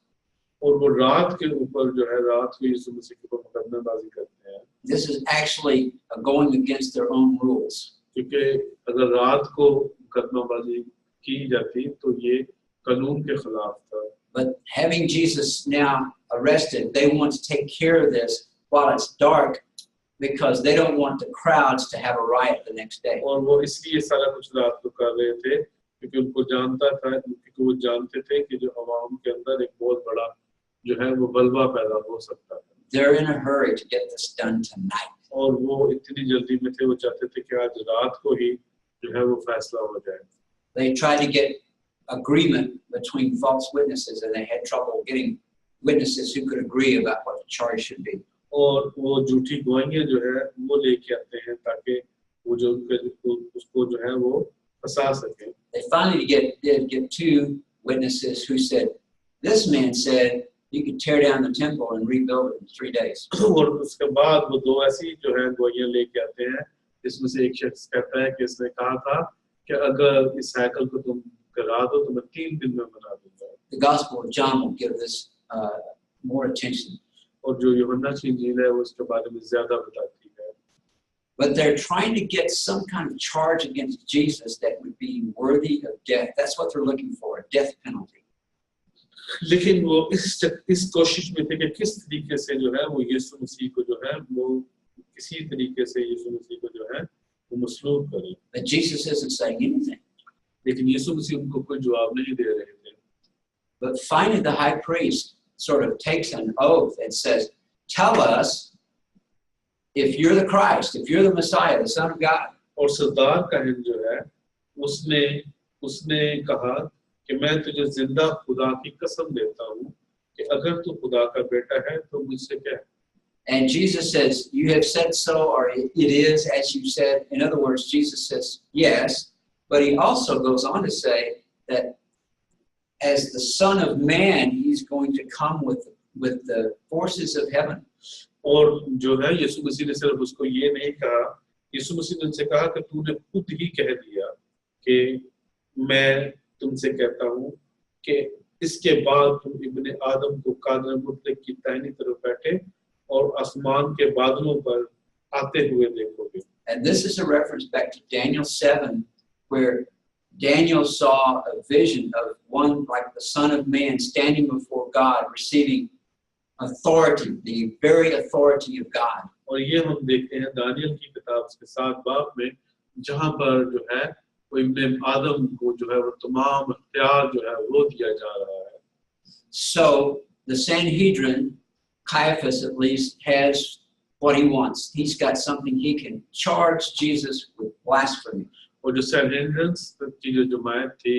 और वो रात के ऊपर जो है रात को यीशु मसीह के ऊपर मुकदमेबाजी करते हैं। This is actually going against their own rules. क्योंकि अगर रात को मुकदमेबाजी की जाती तो ये कानून के खिलाफ था। But having Jesus now arrested, they want to take care of this while it's dark because they don't want the crowds to have a riot the next day. और वो इसलिए सारा कुछ रात को कर रहे थे क्योंकि उनको क्योंकि वो जानते थे कि जो अवाम के अंदर एक बहुत बड़ा जो है वो बलवा पैदा हो सकता है। They're in a hurry to get this done tonight. और वो इतनी जल्दी में थे वो चाहते थे कि आज रात को ही जो है वो फैसला हो जाए। They tried to get agreement between false witnesses and they had trouble getting witnesses who could agree about what the charge should be. और वो झूठी गवाहियां जो है वो लेके आते हैं ताकि वो जो उसको जो है वो फंसा सके। They finally did get two witnesses who said, this man said you could tear down the temple and rebuild it in 3 days. और उसके बाद वो दो ऐसी जो है गवाहियां लेके आते हैं जिसमें से एक शख्स कहता है कि इसने कहा था कि अगर इस हैकल को तुम करा दो तो मैं 3 दिन में बना दूंगा। The Gospel of John will give this more attention. और जो यूहन्ना की इंजील है वो इसके बारे में ज्यादा बताती है। But they're trying to get some kind of charge against Jesus that would be worthy of death. That's what they're looking for, a death penalty. लेकिन वो इस कोशिश में थे कि किस तरीके से जो है वो यीशु मसीह को जो है वो किसी तरीके से यीशु मसीह को जो है वो मसलूब करें। But Jesus isn't saying anything. लेकिन यीशु मसीह उनको कोई जवाब नहीं दे रहे थे। But finally the high priest sort of takes an oath and says, tell us if you're the Christ, if you're the Messiah, the Son of God. और सरदार कहन जो है उसने कहा कि मैं तुझे जिंदा खुदा की कसम देता हूँ कि अगर तू खुदा का बेटा है तो मुझसे कह। And Jesus says, you have said so, or it is as you said. In other words, Jesus says yes, but he also goes on to say that as the Son of Man, he's going to come with the forces of heaven. और जो है यीशु मसीह ने सिर्फ उसको ये नहीं कहा, यीशु मसीह ने उनसे कहा कि तूने खुद ही कह दिया कि मैं तुमसे कहता हूँ कि इसके बाद तुम इब्ने आदम को कादर मुतलक की दाहिनी तरफ बैठे और आसमान के बादलों पर आते हुए देखोगे. And this is a reference back to Daniel 7, where Daniel saw a vision of one like the Son of Man standing before God, receiving authority, the very authority of God. और ये हम देखते हैं दानियल की किताब के 7 बाब में, जहाँ पर जो है वो इब्ने आदम को जो है वो तमाम इख्तियार जो है वो दिया जा रहा है. So the Sanhedrin, Caiaphas at least, has what he wants. He's got something he can charge Jesus with blasphemy. और जो सैनहेड्रिन की जो जमात थी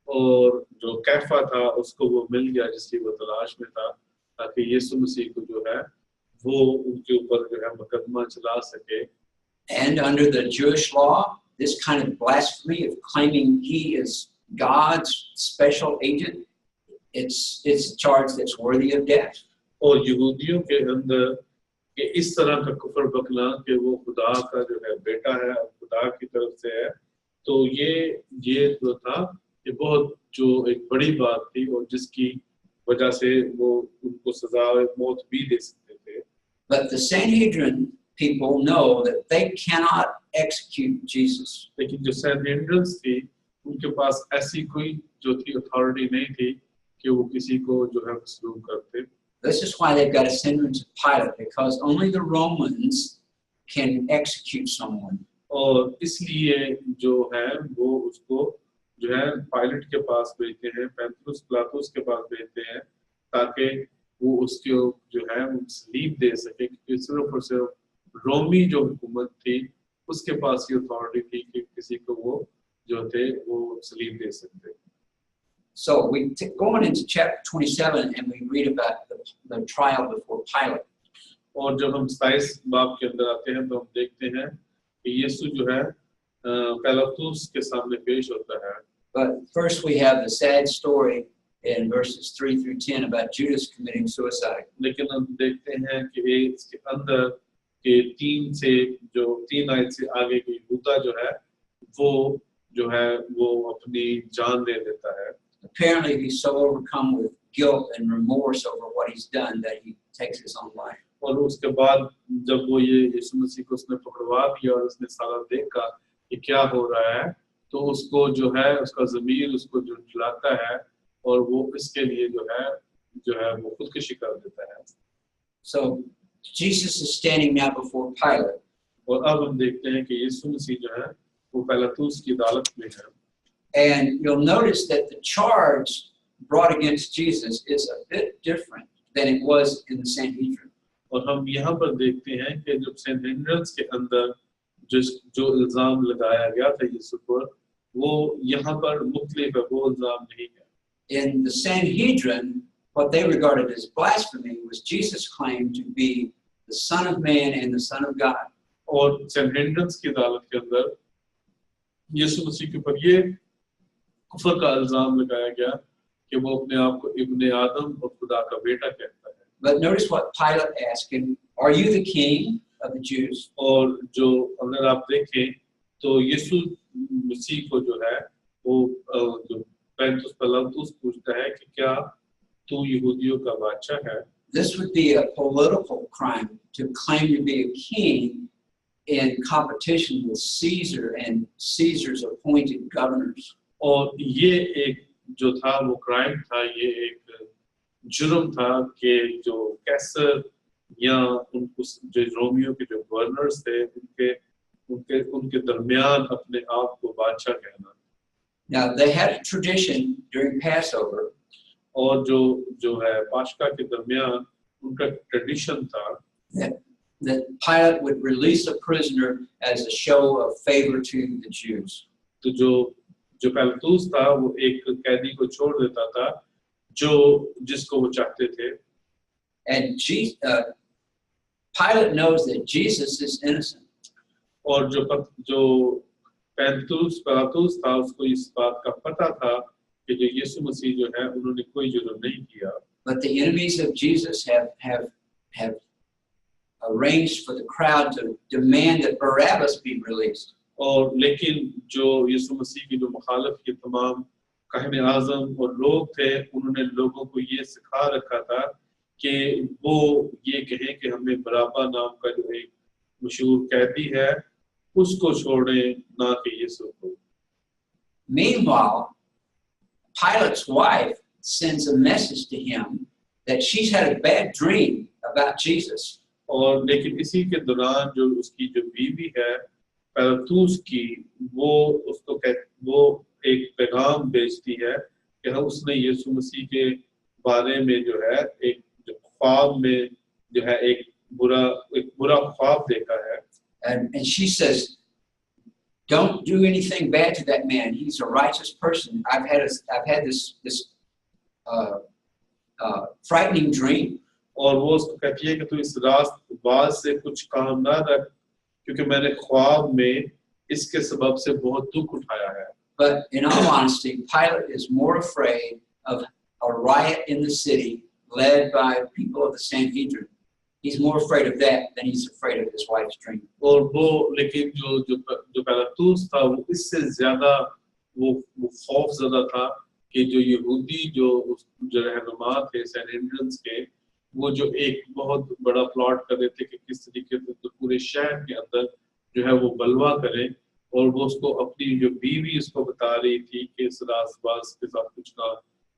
और जो कैफा था उसको वो मिल गया जिसकी वो तलाश में था, ताकि यीशु मसीह को जो है वो उनके ऊपर जो है मुकदमा चला सके. And under the Jewish law, this kind of blasphemy of claiming he is God's special agent, it's a charge that's worthy of death. और यहूदियों के अंदर कि इस तरह का कुफर बकना कि वो खुदा का जो है बेटा है, खुदा की तरफ से है, तो ये जो था ये बहुत जो एक बड़ी बात थी और जिसकी वजह से वो उनको सजा मौत भी दे सकते थे. But the Sanhedrin people know that they cannot execute Jesus. लेकिन जो सैनहेड्रिन थी उनके पास ऐसी कोई जो थी अथॉरिटी नहीं थी कि वो किसी को जो है मसलूब करते. This is why they've got to send him to Pilate, because only the Romans can execute someone. और इसलिए जो है वो उसको जो है पायलट के पास भेजते हैं, पेंथुस पिलातुस के पास भेजते हैं, ताकि वो उसको जो है वो सलीब दे सके, क्योंकि सिर्फ और सिर्फ रोमी जो हुकूमत थी उसके पास ये अथॉरिटी थी कि किसी को वो जो थे वो सलीब दे सकते. So we go on into chapter 27 and we read about the trial before Pilate. और जब हम 27 बाब के अंदर आते हैं तो हम देखते हैं कि यीशु जो है पिलातुस के सामने पेश होता है. But first we have the sad story in verses 3 through 10 about Judas committing suicide. लेकिन हम देखते हैं कि इसके अंदर के 3 आयत से आगे की यहूदा जो है वो अपनी जान दे देता है. Apparently he's so overcome with guilt and remorse over what he's done that he takes his own life. और उसके बाद जब वो ये यीशु मसीह को उसने पकड़वा दिया और उसने सारा देखा कि क्या हो रहा है, तो उसको जो है उसका ज़मीर उसको जो झुलाता है और वो इसके लिए जो है वो खुदकुशी कर देता है. So Jesus is standing now before Pilate. और अब हम देखते हैं कि यीशु मसीह जो है वो पिलातुस की अदालत में है. And you'll notice that the charge brought against Jesus is a bit different than it was in the Sanhedrin. और हम यहाँ पर देखते हैं कि जब सैनहेड्रिन के अंदर जो इल्जाम लगाया गया था यीशु पर, वो यहाँ पर मुख्तलिफ है, वो इल्जाम नहीं है. In the Sanhedrin, what they regarded as blasphemy was Jesus' claim to be the Son of Man and the Son of God. और सैनहेड्रिन की अदालत के अंदर यीशु मसीह के ऊपर ये कुफर का इल्जाम लगाया गया कि वो अपने आप को इब्ने आदम और खुदा का बेटा कहता है. But notice what Pilate asked him, "Are you the king of the Jews?" और जो अगर आप देखें तो यीशु मसीह को जो है वो जो पेंथुस पिलातुस पूछता है कि क्या तू यहूदियों का बादशाह है. This would be a political crime to claim to be a king in competition with Caesar and Caesar's appointed governors. और ये एक जो था वो क्राइम था, ये एक जुर्म था कि जो कैसर या जो रोमियो के जो गवर्नर्स थे उनके दरमियान अपने आप को बादशाह कहना. Now they had a tradition during Passover. और जो है पास्का के दरमियान उनका ट्रेडिशन था that Pilate would release a prisoner as a show of favor to the Jews. तो जो पिलातुस था वो एक कैदी को छोड़ देता था जिसको वो चाहते थे. And Pilate knows that Jesus is innocent. और जो पिलातुस था उसको इस बात का पता था कि जो यीशु मसीह जो है उन्होंने कोई जुर्म नहीं किया. But the enemies of Jesus have arranged for the crowd to demand that Barabbas be released. और लेकिन जो यीशु मसीह की जो मुखालिफ के तमाम काहिन आज़म और लोग थे, उन्होंने लोगों को ये सिखा रखा था कि वो ये कहें कि हमें बराबा नाम का जो एक मशहूर कैदी है उसको छोड़ें, ना कि यीशु को। Meanwhile, Pilate's wife sends a message to him that she's had a bad dream about Jesus. और लेकिन इसी के दौरान जो उसकी जो बीवी है पिलातुस की, वो उसको वो एक पैगाम भेजती है कि हम उसने यीशु मसीह के बारे में जो है एक जो ख्वाब में जो है एक बुरा ख्वाब देखा है। And she says, don't do anything bad to that man. He's a righteous person. I've had this frightening dream. और वो उसको कहती है कि तू इस बात से कुछ काम ना रख, क्योंकि मैंने ख्वाब में इसके सबब से बहुत दुख उठाया है। But in all honesty, Pilate is more afraid of a riot in the city led by people of the Sanhedrin. He's more afraid of that than he's afraid of his wife's dream. और वो लेकिन जो पिलातुस था वो इससे ज्यादा वो खौफ ज़दा था कि जो यहूदी जो रहनुमा थे सैनहेड्रिन्स के, वो जो एक बहुत बड़ा प्लॉट कर रहे थे कि किस तरीके से तो पूरे शहर के अंदर जो है वो बलवा करें, और वो उसको अपनी जो बीवी उसको बता रही थी कि इस राजबाज के साथ कुछ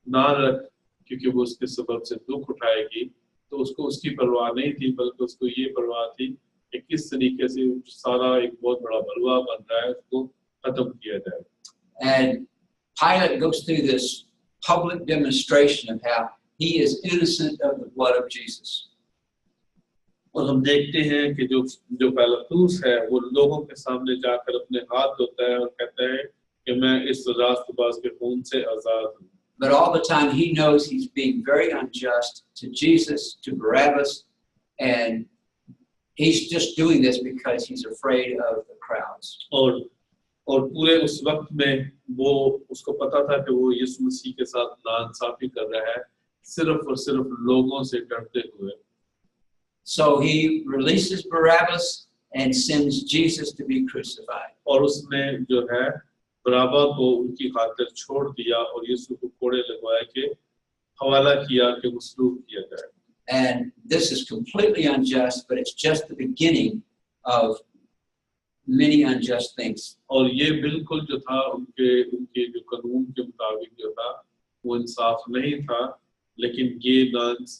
ना रख, क्योंकि वो उसके सबब से दुख उठाएगी। तो उसको उसकी परवाह नहीं थी, बल्कि उसको ये परवाह थी कि किस तरीके से सारा एक बहुत बड़ा बलवा बन रहा है उसको खत्म किया जाए। And Pilate goes through this public demonstration of how he is innocent of the blood of Jesus. और हम देखते हैं कि जो पिलातुस है वो लोगों के सामने जाकर अपने हाथ धोता है और कहता है कि मैं इस रास्तबाज के खून से आजाद हूँ। But all the time he knows he's being very unjust to Jesus, to Barabbas, and he's just doing this because he's afraid of the crowds. और पूरे उस वक्त में वो उसको पता था कि वो यीशु मसीह के साथ नाइंसाफी कर रहा है, सिर्फ और सिर्फ लोगों से डरते हुए। So he releases Barabbas and sends Jesus to be crucified. और उसने जो है बराबा को उनकी खातिर छोड़ दिया और यीशु को कोड़े लगवाए के हवाला किया कि मसलूब किया जाए। And this is completely unjust, but it's just the beginning of many unjust things. और ये बिल्कुल जो था उनके जो कानून के मुताबिक जो था वो इंसाफ नहीं था, लेकिन ये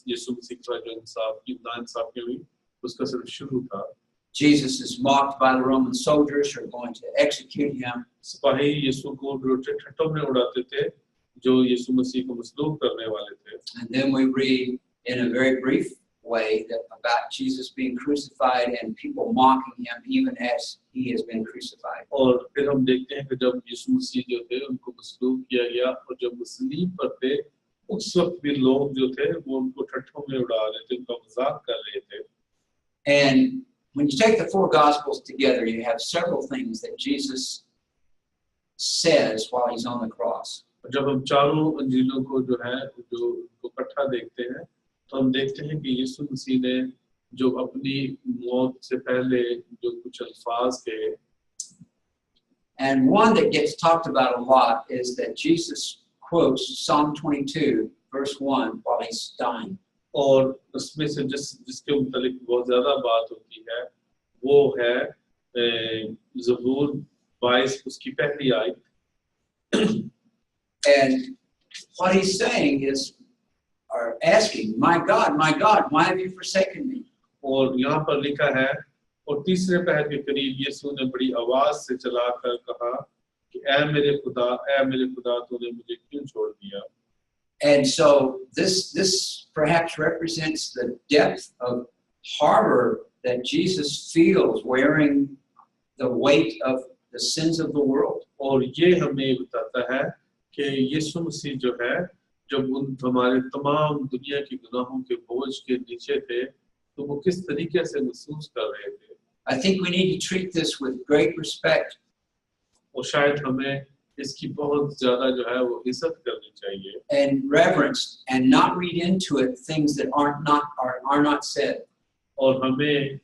यीशु मसीह का जो नाइंसाफी हुई उसका सिर्फ शुरू था। Jesus is mocked by the Roman soldiers who are going to execute him. सिपाही यीशु को रोटे ठट्टों में उड़ाते थे जो यीशु मसीह को मसलूब करने वाले थे। And then we read in a very brief way that about Jesus being crucified and people mocking him even as he has been crucified. और फिर हम देखते हैं कि जब यीशु मसीह जो थे उनको मसलूब किया गया और जब मसलीब पर थे उस वक्त भी लोग जो थे वो उनको ठट्ठों में उड़ा रहे थे, उनका मजाक कर रहे थे। And when you take the four gospels together, you have several things that Jesus says while he's on the cross. जब हम चारों अंजीलों को जो है जो इकट्ठा देखते हैं तो हम देखते हैं कि यीशु मसीह ने जो अपनी मौत से पहले जो कुछ अल्फाज कहे। And one that gets talked about a lot is that Jesus quotes Psalm 22 verse 1 while he's dying. और उसमें से जिसके मुतालिक बहुत ज्यादा बात होती है वो है ज़बूर 22 उसकी पहली आयत। And what he's saying is, or asking, my God, why have you forsaken me? और यहाँ पर लिखा है और तीसरे पहर के करीब यीशु ने बड़ी आवाज से चलाकर कहा कि ऐ मेरे खुदा तूने मुझे क्यों छोड़ दिया। And so this perhaps represents the depth of horror that Jesus feels wearing the weight of the sins of the world. और ये हमें बताता है कि यीशु मसीह जो है जब उन हमारे तमाम दुनिया के गुनाहों के बोझ के नीचे थे तो वो किस तरीके से महसूस कर रहे थे। I think we need to treat this with great respect. और शायद हमें इसकी बहुत ज्यादा जो है वो इज्जत करनी चाहिए। And reverence, and not read into it things that are not said. और हमें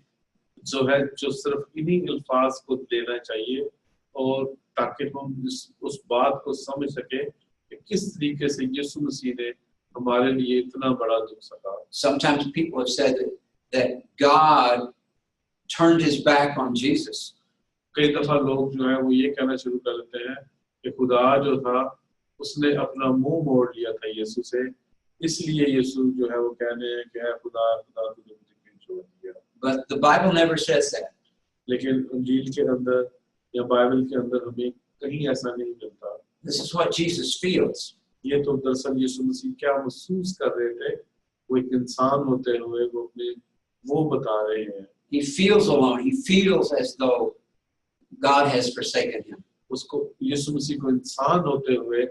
जो है जो सिर्फ इन्हीं अल्फाज को लेना चाहिए और ताकि हम उस बात को समझ सके कि किस तरीके से यीशु मसीह ने हमारे लिए इतना बड़ा दुख सहा। Sometimes people have said that God turned his back on Jesus. कई दफा लोग जो है वो ये कहना शुरू कर देते हैं कि खुदा जो था उसने अपना मुंह मोड़ लिया था यीशु से, इसलिए यीशु जो है वो कहने हैं कि है खुदा खुदा तूने मुझे क्यों छोड़ दिया। But the Bible never says that. लेकिन अंजील के अंदर या बाइबल के अंदर हमें कहीं ऐसा नहीं मिलता। This is what Jesus feels. ये तो दरअसल यीशु मसीह क्या महसूस कर रहे थे, वो एक इंसान होते हुए वो अपने वो बता रहे हैं। He feels alone. He feels as though God has forsaken him. उसको यीशु मसीह को इंसान होते हुए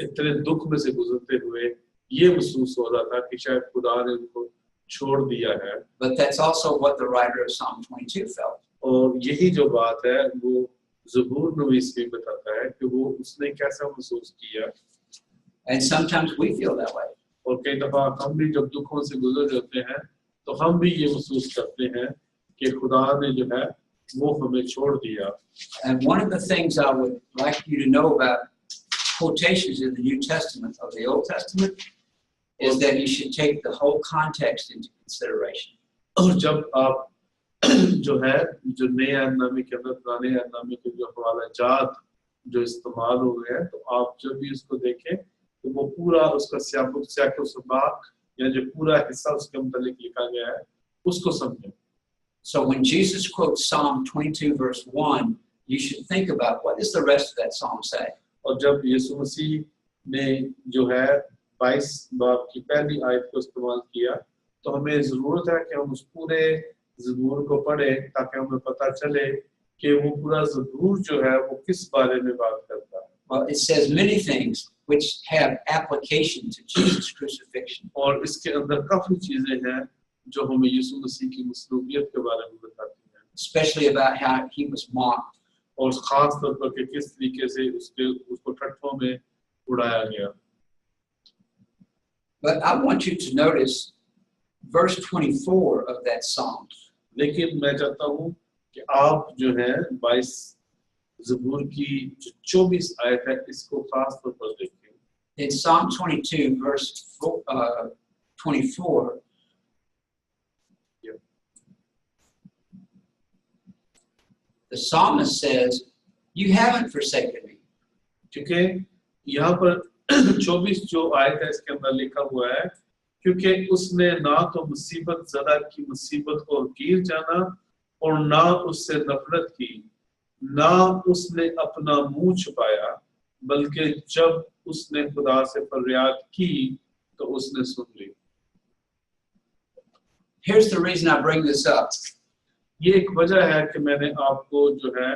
इतने दुख में से गुजरते हुए ये महसूस हो रहा था कि शायद खुदा ने उनको छोड़ दिया है। But that's also what the writer of Psalm 22 felt. और यही जो बात है वो ज़बूर नवीस भी बताता है कि वो उसने कैसा महसूस किया। And sometimes we feel that way. और कई दफा हम भी जब दुखों से गुजर जाते हैं तो हम भी ये महसूस करते हैं कि खुदा ने जो है वो हमें छोड़ दिया। And one of the things I would like you to know about quotations in the New Testament of the Old Testament is that you should take the whole context into consideration. और जब आप जो है जो नए अहदनामे के अंदर पुराने अहदनामे के जो हवाला जात जो इस्तेमाल हो गए हैं, तो आप जब भी उसको देखें तो वो पूरा उसका स्याको सबाक या जो पूरा हिस्सा उसके मुतालिक लिखा गया है उसको समझें। So when Jesus quotes Psalm 22 verse 1, you should think about what does the rest of that psalm say. और जब यीशु मसीह ने जो है 22 बाब की पहली आयत को इस्तेमाल किया तो हमें जरूरत है कि हम उस पूरे ज़बूर को पढ़ें ताकि हमें पता चले कि वो पूरा ज़बूर जो है वो किस बारे में बात करता है। Well, it says many things which have application to Jesus' crucifixion. और इसके अंदर काफी चीजें हैं जो हमें यीशु मसीह की मसलूबियत के बारे में बताती हैं, Especially about how he was mocked. और खास तौर पर कि किस तरीके से उसको ठट्ठों में उड़ाया गया। But I want you to notice verse 24 of that psalm. लेकिन मैं चाहता हूँ कि आप जो है 22 ज़बूर की जो 24 आयत है इसको खास तौर पर देखें। In Psalm 22 verse 24, the psalmist says, "You haven't forsaken me." क्योंकि यहाँ पर 24 जो आयत है इसके अंदर लिखा हुआ है क्योंकि उसने ना तो मुसीबत ज़रा की मुसीबत को गिर जाना और ना उससे नफरत की, ना उसने अपना मुंह छुपाया, बल्कि जब उसने खुदा से फरियाद की तो उसने सुन ली। Here's the reason I bring this up. ये एक वजह है कि मैंने आपको जो है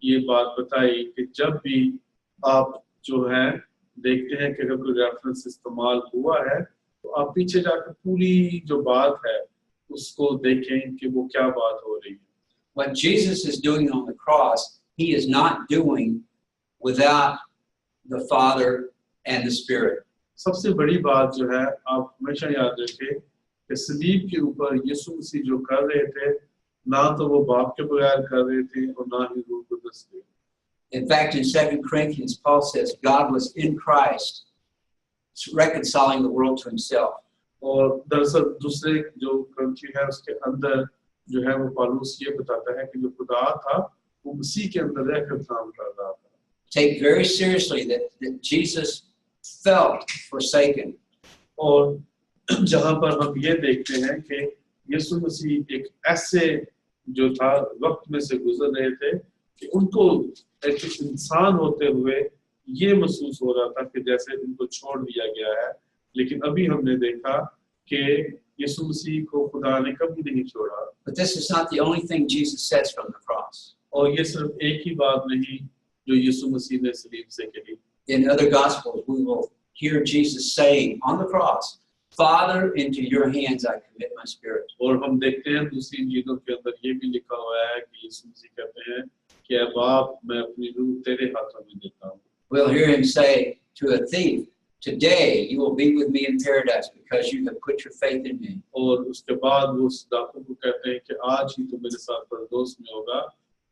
ये बात बताई कि जब भी आप जो है देखते हैं कि अगर कोई रेफरेंस इस्तेमाल हुआ है तो आप पीछे जाकर पूरी जो बात है उसको देखें कि वो क्या बात हो रही है। What Jesus is doing on the cross, he is not doing without the Father and the Spirit. सबसे बड़ी बात जो है आप हमेशा याद रखें कि सलीब के ऊपर यीशु मसीह जो कर रहे थे ना तो वो बाप के बगैर कर रहे थे और ना ही रूह कुद्दूस के। In fact, in 2 Corinthians, Paul says God was in Christ reconciling the world to himself. और दरअसल दूसरे जो ग्रंथी है उसके अंदर जो है वो पौलुस ये बताता है कि जो खुदा था वो मसीह के अंदर रहकर काम कर रहा था। Take very seriously that Jesus felt forsaken. और जहाँ पर हम ये देखते हैं कि यीशु मसीह एक ऐसे जो था वक्त में से गुजर रहे थे कि उनको एक इंसान होते हुए ये महसूस हो रहा था कि जैसे उनको छोड़ दिया गया है, लेकिन अभी हमने देखा कि यीशु मसीह को खुदा ने कभी नहीं छोड़ा। But this is not the only thing Jesus says from the cross. और ये सिर्फ एक ही बात नहीं जो यीशु मसीह ने सलीब से कही। In other gospels, we will hear Jesus saying on the cross, "Father, into your hands I commit my spirit." और हम देखते हैं दूसरी इंजीलों के अंदर ये भी लिखा हुआ है कि यीशु मसीह कहते हैं कि ऐ बाप मैं अपनी रूह तेरे हाथों में देता हूँ। We'll hear him say to a thief, "Today you will be with me in paradise because you have put your faith in me." और उसके बाद वो उस डाकू को कहते हैं कि आज ही तू मेरे साथ परदोस में होगा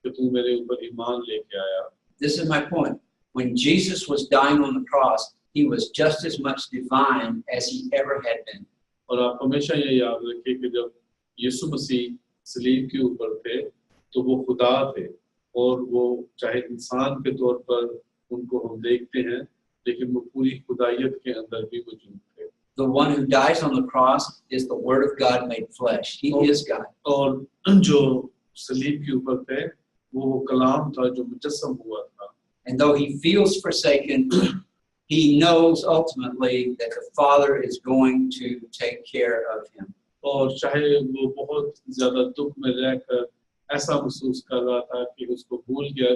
कि तू मेरे ऊपर ईमान लेके आया। This is my point. when Jesus was dying on the cross, he was just as much divine as he ever had been. और आप हमेशा ये याद रखिए कि जब यीशु मसीह सलीब के ऊपर थे तो वो खुदा थे और वो चाहे इंसान के तौर पर उनको हम देखते हैं लेकिन वो पूरी खुदाइयत के अंदर भी मौजूद थे. The one who dies on the cross is the Word of God made flesh. He is God. और जो सलीब के ऊपर थे वो कलाम था जो मुजस्सम हुआ था. And though he feels forsaken, he knows ultimately that the Father is going to take care of him. और चाहे वो बहुत ज़्यादा दुख में रहकर ऐसा महसूस कर रहा था कि उसको भूल गया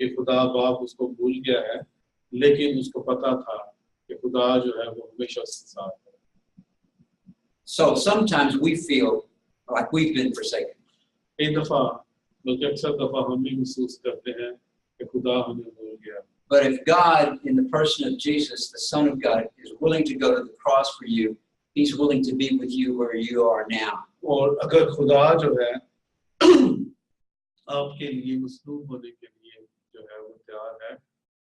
कि खुदा बाप उसको भूल गया है लेकिन उसको पता था कि खुदा जो है वो हमेशा उसके साथ है. So sometimes we feel like we've been forsaken. एक दफ़ा बल्कि अक्सर दफ़ा हम भी महसूस करते हैं कि खुदा हमें भूल गया. But if God, in the person of Jesus, the Son of God, is willing to go to the cross for you, he's willing to be with you where you are now. और अगर खुदा जो है आपके लिए मसलूब होने के लिए जो है वो तैयार है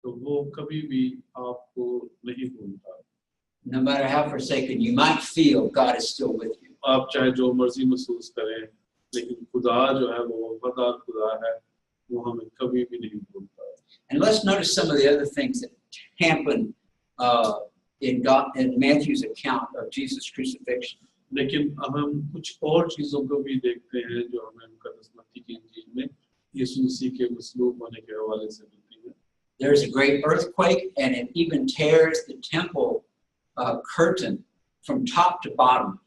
तो वो कभी भी आपको नहीं भूलता. No matter how forsaken you might feel, God is still with you. आप चाहे जो मर्जी महसूस करें लेकिन खुदा जो है वो वफादार खुदा है वो हमें कभी भी नहीं भूलता. And let's notice some of the other things that happen in Matthew's account of Jesus' crucifixion. लेकिन हम कुछ और चीजों को भी देखते हैं जो हमें मुकद्दस मत्ती की इंजील में यीशु मसीह के मसलूब होने के हवाले से मिलती है. There's a great earthquake and it even tears the temple curtain from top to bottom.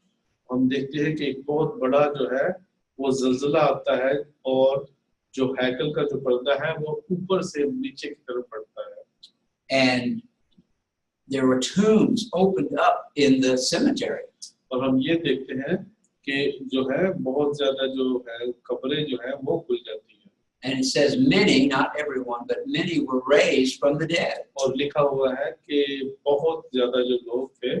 हम देखते हैं कि एक बहुत बड़ा जो है वो ज़लज़ला आता है और जो हैकल का जो पर्दा है वो ऊपर से नीचे की तरफ पड़ता है. And there were tombs opened up in the cemetery. और हम ये देखते हैं कि जो है बहुत ज़्यादा जो है कब्रें जो है वो खुल जाती हैं. And it says many, not everyone, but many were raised from the dead. और लिखा हुआ है कि बहुत ज़्यादा जो लोग थे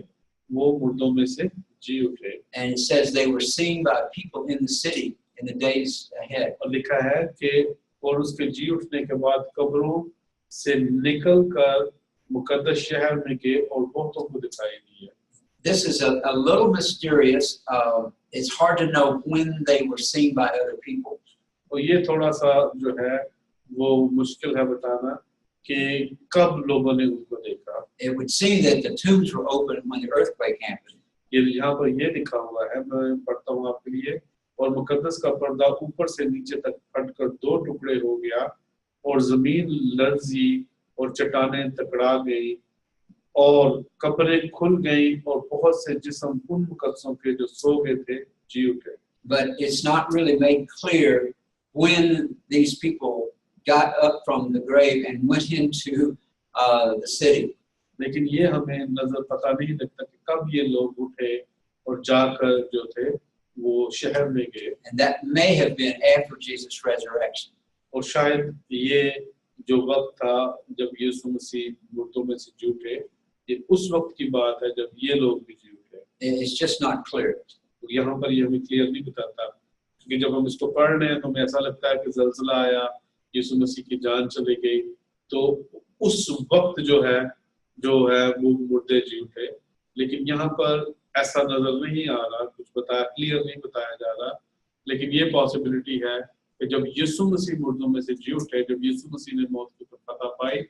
वो मुर्दों में से जी उठे. And it says they were seen by people in the city in the days ahead. और लिखा है कि और उसके जी उठने के बाद कब्रों से निकलकर मुकद्दस शहर में गए और बहुतों को दिखाई दिए. This is a little mysterious. It's hard to know when they were seen by other people. और ये थोड़ा सा जो है वो मुश्किल है बताना कि कब लोगों ने उनको देखा. It would seem that the tombs were open when the earthquake happened. ये यहाँ पर ये लिखा हुआ है मैं पढ़ता हूँ आपके लिए. और मुकद्दस का पर्दा ऊपर से नीचे तक फटकर दो टुकड़े हो गया और जमीन लर्जी और चट्टानें टकरा गई और कब्रें खुल गई और बहुत से जिस्म उन मुकद्दसों के जो सो गए थे जी उठे. But it's not really made clear when these people got up from the grave and went into the city. लेकिन ये हमें नजर पता नहीं लगता कि कब ये लोग उठे और जाकर जो थे वो शहर में गए. And that may have been after Jesus' resurrection. और शायद ये जो वक्त था जब यीशु मसीह मुर्दों में से जी उठे ये उस वक्त की बात है जब ये लोग भी जी उठे. It's just not clear. तो यहाँ पर ये हमें क्लियर नहीं बताता क्योंकि जब हम इसको पढ़ रहे हैं तो हमें ऐसा लगता है कि ज़लज़ला आया यीशु मसीह की जान चली गई तो उस वक्त जो है वो मुर्दे जी उठे. लेकिन यहाँ पर ऐसा नजर नहीं आ रहा कुछ क्लियर नहीं बताया जा रहा. लेकिन ये पॉसिबिलिटी है कि जब यीशु मसीह मुर्दों में से जी उठे जब यीशु मसीह ने मौत की फतह पाई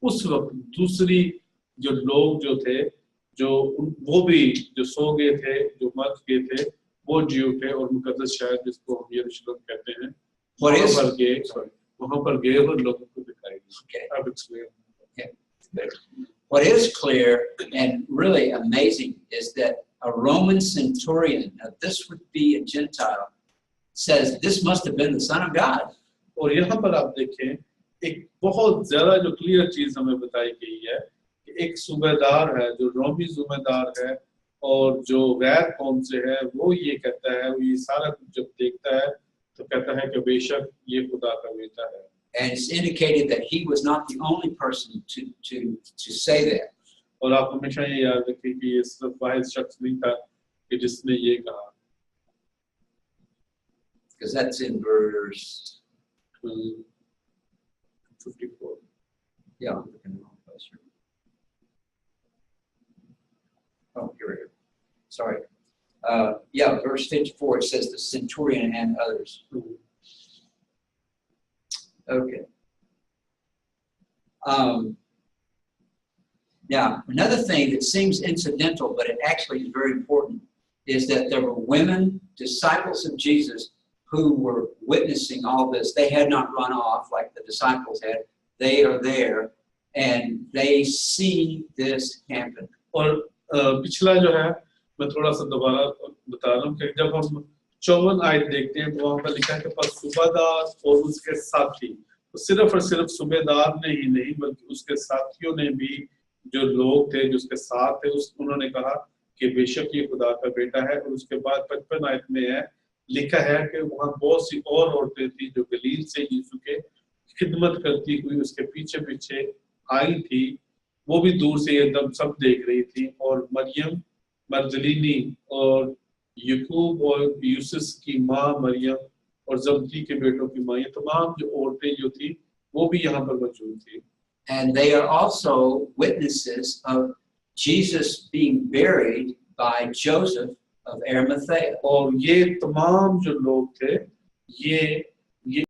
उस वक्त दूसरी जो लोग जो थे जो वो भी जो सो गए थे जो मर गए थे वो जी उठे और मुकद्दस शहर जिसको हम यरूशलेम कहते हैं वहाँ पर गए और लोगों को दिखाई दी. What is clear and really amazing is that a Roman centurion, now this would be a Gentile, says this must have been the Son of God. और यहाँ पर आप देखें एक बहुत ज़्यादा जो क्लियर चीज़ हमें बताई गई है कि एक सूबेदार है जो रोमी सूबेदार है और जो गैर कौम से है वो ये कहता है वो ये सारा कुछ जब देखता है तो कहता है कि बेशक ये खुदा का बेटा है. And it's indicated that he was not the only person to say that. और आप हमेशा ये याद रखें कि ये सिर्फ वाहिद शख्स नहीं था कि जिसने ये कहा. Because that's in verse 54. Yeah, I'm looking in the wrong place here. Oh, here we go. Sorry. Yeah, verse 54, it says the centurion and others. Okay. Now, another thing that seems incidental, but it actually is very important, is that there were women, disciples of Jesus, who were witnessing all this. They had not run off like the disciples had. They are there, and they see this happen. और पिछला जो है मैं थोड़ा सा दोबारा बता रहा हूँ कि जब हम 54 आयत देखते हैं तो वहाँ पर लिखा है कि पर सूबेदार और उसके साथी, तो सिर्फ और सिर्फ सूबेदार ने ही नहीं बल्कि उसके साथियों ने भी, जो लोग थे जो उसके साथ थे, उन्होंने कहा कि बेशक ये खुदा का बेटा है। और उसके बाद 55 आयत में है लिखा है कि वहाँ बहुत सी और औरतें थी जो गलील से यीशु के खिदमत करती हुई उसके पीछे पीछे आई थी, वो भी दूर से एकदम सब देख रही थी। और मरियम मगदलीनी और याकूब और यूसुस की माँ मरियम और जब्दी के बेटों की माँ, ये तमाम जो औरतें जो थी वो भी यहाँ पर मौजूद थी। And they are also witnesses of Jesus being buried by Joseph of Arimathea. और ये तमाम जो लोग थे ये